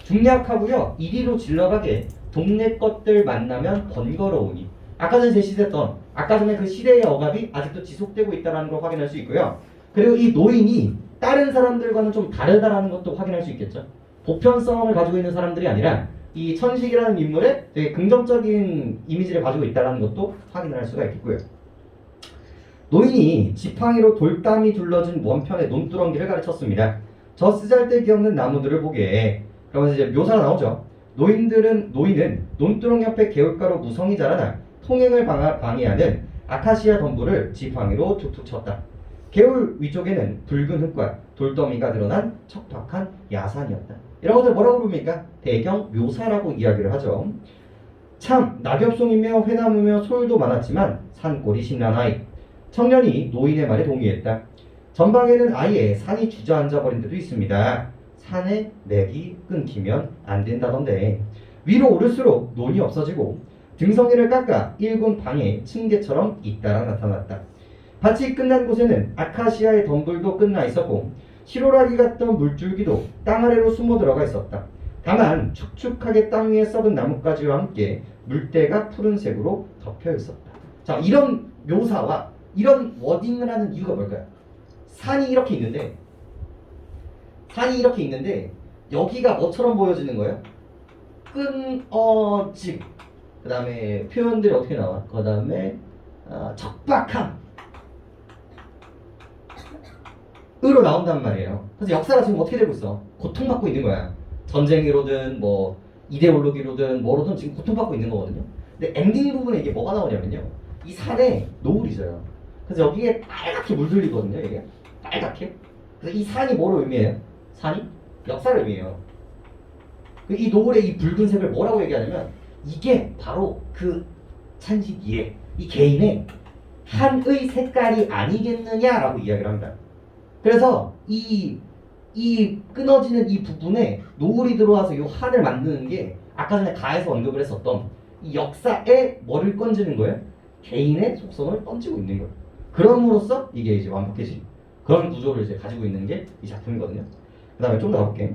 중략하고요. 이리로 질러가게 동네 것들 만나면 번거로우니. 아까 전에 제시했던 아까 전에 그 시대의 억압이 아직도 지속되고 있다는 걸 확인할 수 있고요. 그리고 이 노인이 다른 사람들과는 좀 다르다라는 것도 확인할 수 있겠죠. 보편성을 가지고 있는 사람들이 아니라 이 천식이라는 인물의 되게 긍정적인 이미지를 가지고 있다는 것도 확인을 할 수가 있겠고요. 노인이 지팡이로 돌담이 둘러진 원편의 논두렁기를 가르쳤습니다. 저 쓰잘데기 없는 나무들을 보게. 그러면서 이제 묘사가 나오죠. 노인은 논두렁 옆에 개울가로 무성이 자라나 통행을 방해하는 아카시아 덤불을 지팡이로 툭툭 쳤다. 개울 위쪽에는 붉은 흙과 돌더미가 드러난 척박한 야산이었다. 이런 것들 뭐라고 부릅니까? 배경 묘사라고 이야기를 하죠. 참 낙엽송이며 회나무며 솔도 많았지만 산골이 심란하이. 청년이 노인의 말에 동의했다. 전방에는 아예 산이 주저앉아 버린 데도 있습니다. 산에 맥이 끊기면 안 된다던데. 위로 오를수록 논이 없어지고 등성이를 깎아 일군 방에 층계처럼 잇따라 나타났다. 밭이 끝난 곳에는 아카시아의 덤불도 끝나 있었고 시로라기 같던 물줄기도 땅 아래로 숨어 들어가 있었다. 다만 축축하게 땅 위에 썩은 나뭇가지와 함께 물때가 푸른색으로 덮여 있었다. 자, 이런 묘사와 이런 워딩을 하는 이유가 뭘까요? 산이 이렇게 있는데 여기가 뭐처럼 보여지는 거예요? 끊어짐. 그 다음에 표현들이 어떻게 나와? 그 다음에 척박함 으로 나온단 말이에요. 그래서 역사가 지금 어떻게 되고 있어? 고통받고 있는 거야. 전쟁으로든 뭐 이데올로기로든 뭐로든 지금 고통받고 있는 거거든요. 근데 엔딩 부분에 이게 뭐가 나오냐면요. 이 산에 노을이 져요. 그래서 여기에 빨갛게 물들리거든요. 이게 빨갛게. 그래서 이 산이 뭐로 의미해요? 산이 역사를 의미해요. 이 노을의 이 붉은색을 뭐라고 얘기하냐면 이게 바로 그 찬식이의 이 개인의 한의 색깔이 아니겠느냐라고 이야기를 합니다. 그래서 이 끊어지는 이 부분에 노을이 들어와서 이 한을 만드는 게 아까 전에 가에서 언급을 했었던 이 역사에 뭐를 건지는 거예요? 개인의 속성을 던지고 있는 거예요. 그럼으로써 이게 이제 완벽해진 그런 구조를 이제 가지고 있는 게 이 작품이거든요. 그 다음에 좀 더 가볼게요.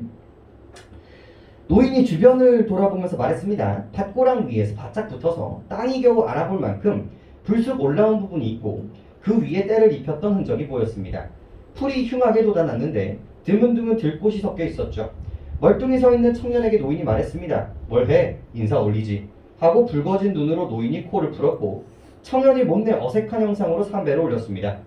노인이 주변을 돌아보면서 말했습니다. 밭고랑 위에서 바짝 붙어서 땅이 겨우 알아볼 만큼 불쑥 올라온 부분이 있고 그 위에 때를 입혔던 흔적이 보였습니다. 풀이 흉하게 돋아났는데 드문드문 들꽃이 섞여 있었죠. 멀뚱히 서 있는 청년에게 노인이 말했습니다. 뭘 해? 인사 올리지. 하고 붉어진 눈으로 노인이 코를 풀었고 청년이 못내 어색한 형상으로 삼배를 올렸습니다.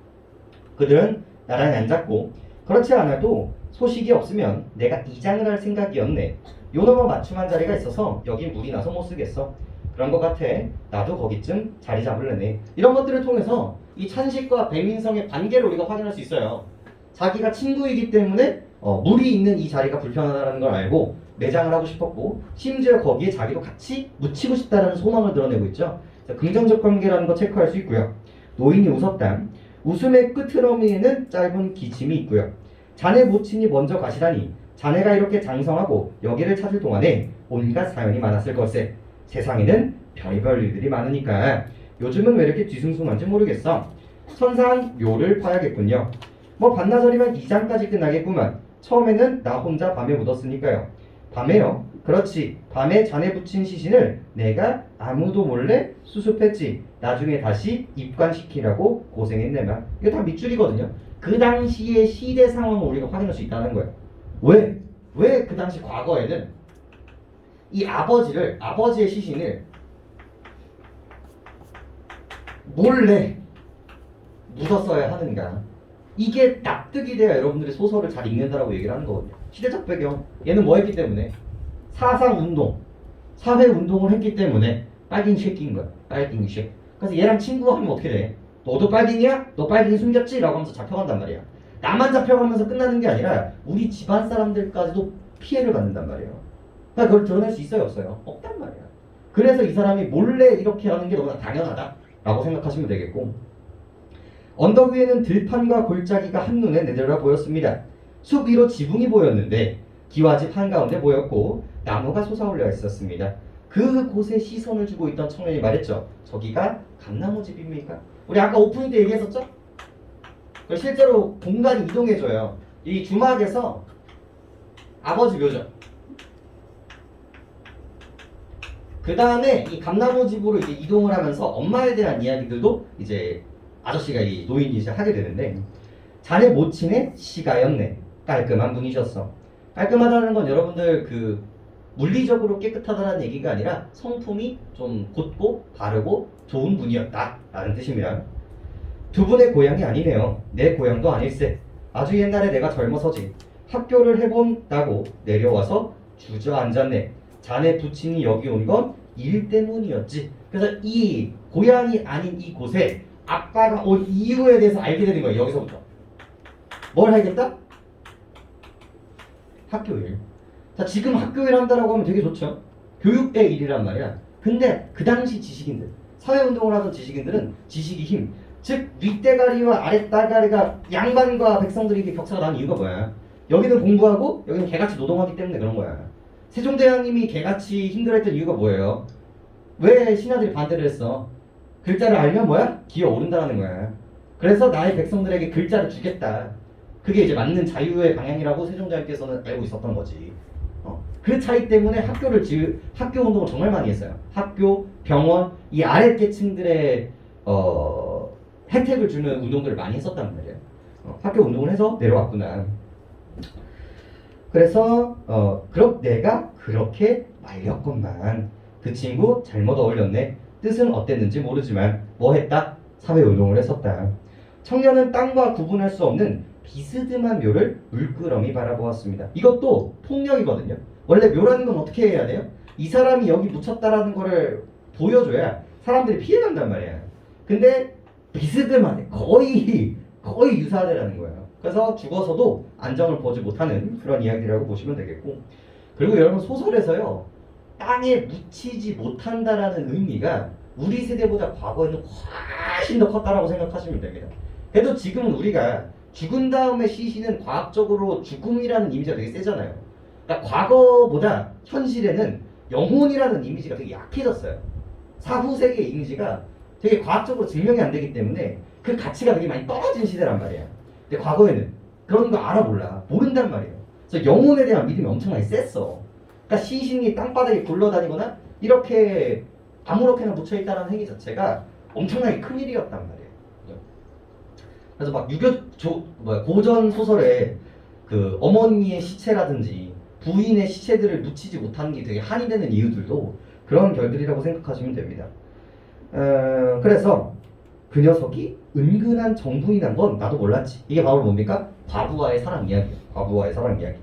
그들은 나란히 앉았고 그렇지 않아도 소식이 없으면 내가 이장을 할 생각이었네. 요놈의 맞춤한 자리가 있어서 여기 물이 나서 못 쓰겠어. 그런 것 같아. 나도 거기쯤 자리 잡을래네. 이런 것들을 통해서 이 찬식과 배민성의 관계를 우리가 확인할 수 있어요. 자기가 친구이기 때문에 물이 있는 이 자리가 불편하다는 걸 알고 매장을 하고 싶었고 심지어 거기에 자기도 같이 묻히고 싶다는 소망을 드러내고 있죠. 긍정적 관계라는 거 체크할 수 있고요. 노인이 웃었다. 웃음의 끝트러미에는 짧은 기침이 있고요. 자네 모친이 먼저 가시다니 자네가 이렇게 장성하고 여기를 찾을 동안에 온갖 사연이 많았을 것에 세상에는 별의별 일들이 많으니까 요즘은 왜 이렇게 뒤숭숭한지 모르겠어. 선상 묘를 파야겠군요. 뭐 반나절이면 2장까지 끝나겠구만. 처음에는 나 혼자 밤에 묻었으니까요. 밤에요? 그렇지. 밤에 자네 붙인 시신을 내가 아무도 몰래 수습했지. 나중에 다시 입관시키라고 고생했네만. 이거 다 밑줄이거든요. 그 당시의 시대 상황을 우리가 확인할 수 있다는 거예요. 왜? 왜 그 당시 과거에는 이 아버지의 시신을 몰래 묻었어야 하는가? 이게 납득이 돼야 여러분들이 소설을 잘 읽는다라고 얘기를 하는 거거든요. 시대적 배경. 얘는 뭐 했기 때문에? 사상운동, 사회운동을 했기 때문에 빨갱이 새끼인 거야. 빨갱이 새끼. 그래서 얘랑 친구하면 어떻게 돼? 너도 빨갱이야? 너 빨갱이 숨겼지? 라고 하면서 잡혀간단 말이야. 나만 잡혀가면서 끝나는 게 아니라 우리 집안 사람들까지도 피해를 받는단 말이에요. 그러니까 그걸 드러낼 수 있어요? 없어요? 없단 말이야. 그래서 이 사람이 몰래 이렇게 하는 게 너무나 당연하다 라고 생각하시면 되겠고, 언덕 위에는 들판과 골짜기가 한눈에 내려다 보였습니다. 숲 위로 지붕이 보였는데 기와집 한가운데 보였고 나무가 솟아올려 있었습니다. 그곳에 시선을 주고 있던 청년이 말했죠. 저기가 감나무 집입니까? 우리 아까 오프닝 때 얘기했었죠? 실제로 공간이 이동해져요. 이 주막에서 아버지 묘죠. 그 다음에 이 감나무 집으로 이제 이동을 하면서 엄마에 대한 이야기들도 이제 아저씨가 이 노인이 이제 하게 되는데, 자네 모친의 시가였네. 깔끔한 분이셨어. 깔끔하다는 건 여러분들 그 물리적으로 깨끗하다는 얘기가 아니라 성품이 좀 곧고 바르고 좋은 분이었다 라는 뜻입니다. 두 분의 고향이 아니네요. 내 고향도 아닐세. 아주 옛날에 내가 젊어서지 학교를 해본다고 내려와서 주저앉았네. 자네 부친이 여기 온 건 일 때문이었지. 그래서 이 고향이 아닌 이 곳에 아빠가 온 이유에 대해서 알게 되는 거예요. 여기서부터 뭘 알겠다? 학교일. 자, 지금 학교일 한다라고 하면 되게 좋죠. 교육의 일이란 말이야. 근데 그 당시 지식인들, 사회운동을 하던 지식인들은 지식의 힘, 즉 윗대가리와 아랫대가리가 양반과 백성들에게 격차가 나는 이유가 뭐야? 여기는 공부하고 여기는 개같이 노동하기 때문에 그런 거야. 세종대왕님이 개같이 힘들어했던 이유가 뭐예요? 왜 신하들이 반대를 했어? 글자를 알면 뭐야? 기어오른다는 거야. 그래서 나의 백성들에게 글자를 주겠다. 그게 이제 맞는 자유의 방향이라고 세종대왕께서는 알고 있었던 거지. 그 차이 때문에 학교 운동을 정말 많이 했어요. 학교, 병원, 이 아랫계층들의 혜택을 주는 운동들을 많이 했었단 말이에요. 학교 운동을 해서 내려왔구나. 그래서 그럼 내가 그렇게 말렸건만 그 친구 잘못 어울렸네. 뜻은 어땠는지 모르지만 뭐 했다? 사회운동을 했었다. 청년은 땅과 구분할 수 없는 비스듬한 묘를 물끄러미 바라보았습니다. 이것도 폭력이거든요. 원래 묘라는 건 어떻게 해야 돼요? 이 사람이 여기 묻혔다라는 거를 보여줘야 사람들이 피해간단 말이야. 근데 비스듬하네. 거의 유사하다라는 거예요. 그래서 죽어서도 안정을 보지 못하는 그런 이야기라고 보시면 되겠고, 그리고 여러분 소설에서요 땅에 묻히지 못한다라는 의미가 우리 세대보다 과거에는 훨씬 더 컸다라고 생각하시면 됩니다. 그래도 지금은 우리가 죽은 다음에 시신은 과학적으로 죽음이라는 이미지가 되게 세잖아요. 그러니까 과거보다 현실에는 영혼이라는 이미지가 되게 약해졌어요. 사후 세계의 이미지가 되게 과학적으로 증명이 안 되기 때문에 그 가치가 되게 많이 떨어진 시대란 말이에요. 근데 과거에는 그런 거 알아 몰라. 모른단 말이에요. 그래서 영혼에 대한 믿음이 엄청나게 셌어. 그러니까 시신이 땅바닥에 굴러다니거나 이렇게 아무렇게나 묻혀있다는 행위 자체가 엄청나게 큰 일이었단 말이에요. 그래서 막 고전 소설에 그 어머니의 시체라든지 부인의 시체들을 묻히지 못하는 게 되게 한이 되는 이유들도 그런 결들이라고 생각하시면 됩니다. 그래서 그 녀석이 은근한 정부인한 건 나도 몰랐지. 이게 바로 뭡니까? 과부와의 사랑 이야기예요. 과부와의 사랑 이야기.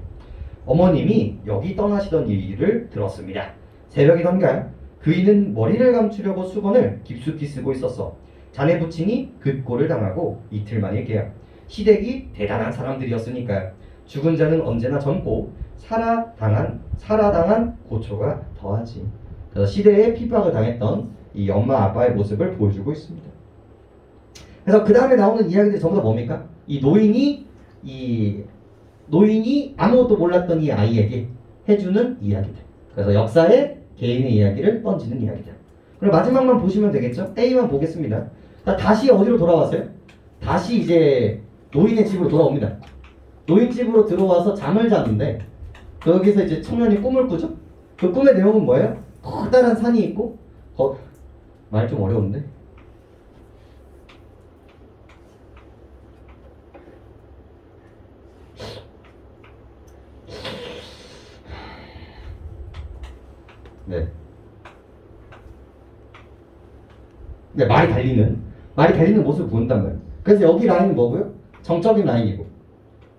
어머님이 여기 떠나시던 일을 들었습니다. 새벽이던가 그이는 머리를 감추려고 수건을 깊숙이 쓰고 있었어. 자네 부친이 급고를 당하고 이틀 만에 계약. 시댁이 대단한 사람들이었으니까 죽은 자는 언제나 젊고 살아당한 고초가 더하지. 그래서 시대에 핍박을 당했던 이 엄마 아빠의 모습을 보여주고 있습니다. 그래서 그 다음에 나오는 이야기들이 전부 다 뭡니까? 이 노인이 아무것도 몰랐던 이 아이에게 해주는 이야기들. 그래서 역사에 개인의 이야기를 던지는 이야기들. 그리고 마지막만 보시면 되겠죠? A만 보겠습니다. 다시 어디로 돌아왔어요? 다시 이제 노인의 집으로 돌아옵니다. 노인 집으로 들어와서 잠을 잤는데 여기서 이제 청년이 꿈을 꾸죠? 그 꿈의 내용은 뭐예요? 커다란 산이 있고 말 좀 어려운데? 네. 네, 말이 달리는 모습을 보인단 말이에요. 그래서 여기 라인은 뭐고요? 정적인 라인이고,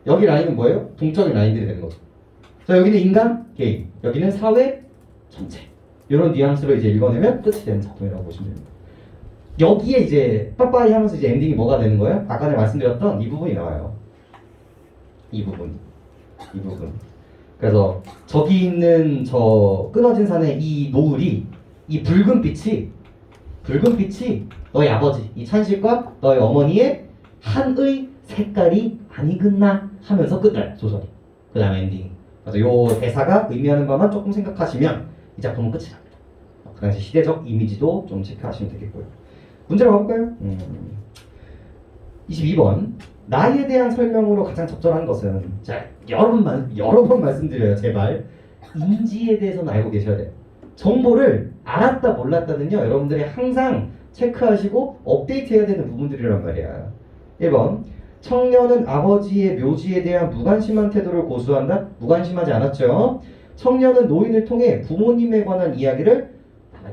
여기 라인은 뭐예요? 동적인 라인들이 되는 거죠. 그래서 여기는 인간, 개인, 여기는 사회, 전체. 이런 뉘앙스로 이제 읽어내면 끝이 되는 작품이라고 보시면 됩니다. 여기에 이제 빠빠이 하면서 이제 엔딩이 뭐가 되는 거예요? 아까 전에 말씀드렸던 이 부분이 나와요. 이 부분. 그래서 저기 있는 저 끊어진 산의 이 노을이, 이 붉은 빛이 너희 아버지 이 찬식과 너희 어머니의 한의 색깔이 아니겠나 하면서 끝나요, 소설이. 그 다음에 엔딩. 그래서 요 대사가 의미하는 바만 조금 생각하시면 이 작품은 끝이 납니다. 그 당시 시대적 이미지도 좀 체크하시면 되겠고요. 문제로 가볼까요? 22번. 나에 대한 설명으로 가장 적절한 것은, 자, 여러 번 말씀드려요. 제발 인지에 대해서는 알고 계셔야 돼요. 정보를 알았다 몰랐다는요, 여러분들이 항상 체크하시고 업데이트해야 되는 부분들이란 말이야. 1번. 청년은 아버지의 묘지에 대한 무관심한 태도를 고수한다? 무관심하지 않았죠. 청년은 노인을 통해 부모님에 관한 이야기를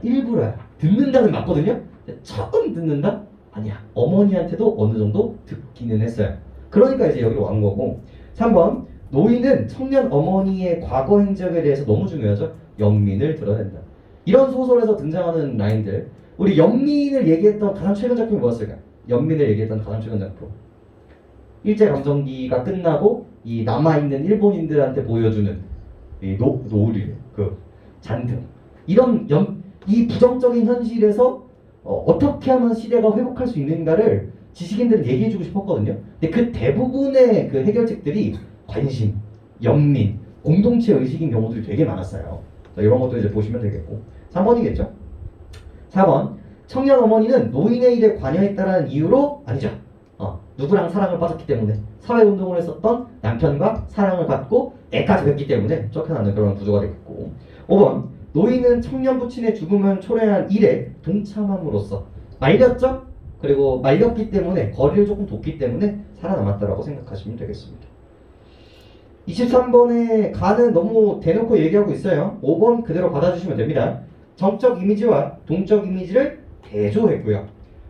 일부러 듣는다는 맞거든요. 처음 듣는다? 아니야. 어머니한테도 어느 정도 듣기는 했어요. 그러니까 이제 여기로 온 거고. 3번. 노인은 청년 어머니의 과거 행적에 대해서 너무 중요하죠. 연민을 드러낸다. 이런 소설에서 등장하는 라인들. 우리 연민을 얘기했던 가장 최근 작품이 뭐였을까요? 연민을 얘기했던 가장 최근 작품. 일제감정기가 끝나고 이 남아있는 일본인들한테 보여주는 이 노을이 그 잔등. 이 부정적인 현실에서 어떻게 하면 시대가 회복할 수 있는가를 지식인들은 얘기해주고 싶었거든요. 근데 그 대부분의 그 해결책들이 관심, 연민, 공동체 의식인 경우들이 되게 많았어요. 이런 것도 이제 보시면 되겠고. 3번이겠죠. 4번. 청년 어머니는 노인의 일에 관여했다는 이유로 아니죠. 누구랑 사랑을 빠졌기 때문에 사회운동을 했었던 남편과 사랑을 받고 애까지 뵙기 때문에 쫓겨나는 그런 구조가 되겠고. 5번. 노인은 청년 부친의 죽음을 초래한 일에 동참함으로써 말렸죠? 그리고 말렸기 때문에 거리를 조금 뒀기 때문에 살아남았다라고 생각하시면 되겠습니다. 23번에 가는 너무 대놓고 얘기하고 있어요. 5번 그대로 받아주시면 됩니다. 정적 이미지와 동적 이미지를 대조했고요.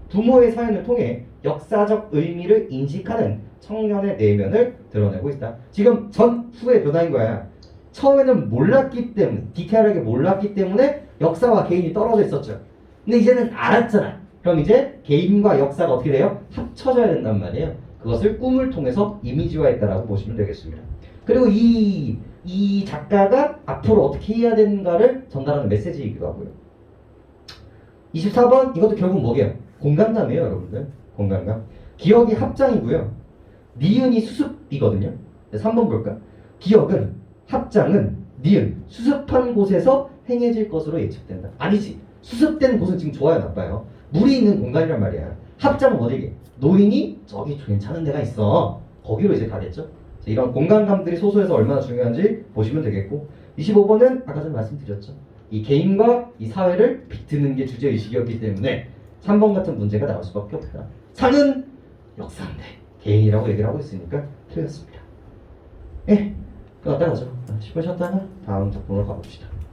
부모의 사연을 통해 역사적 의미를 인식하는 청년의 내면을 드러내고 있다. 지금 전 후의 변화인 거야. 처음에는 몰랐기 때문에, 디테일하게 몰랐기 때문에 역사와 개인이 떨어져 있었죠. 근데 이제는 알았잖아. 그럼 이제 개인과 역사가 어떻게 돼요? 합쳐져야 된단 말이에요. 그것을 꿈을 통해서 이미지화했다라고 보시면 되겠습니다. 그리고 이 작가가 앞으로 어떻게 해야 되는가를 전달하는 메시지이기도 하고요. 24번 이것도 결국 뭐게요? 공간감이에요, 여러분들. 공간감. 기억이 합장이고요. 니은이 수습이거든요. 3번 볼까? 기억은, 합장은, 니은, 수습한 곳에서 행해질 것으로 예측된다. 아니지. 수습된 곳은 지금 좋아요, 나빠요? 물이 있는 공간이란 말이야. 합장은 어디게? 노인이 저기 괜찮은 데가 있어. 거기로 이제 가겠죠. 이런 공간감들이 소설에서 얼마나 중요한지 보시면 되겠고, 25번은 아까 전에 말씀드렸죠. 이 개인과 이 사회를 비트는 게 주제의식이었기 때문에 3번 같은 문제가 나올 수밖에 없다. 상은 역사인데 개인이라고 얘기를 하고 있으니까 틀렸습니다. 예, 끝났다 가죠. 10분 쉬었다가 다음 작품으로 가봅시다.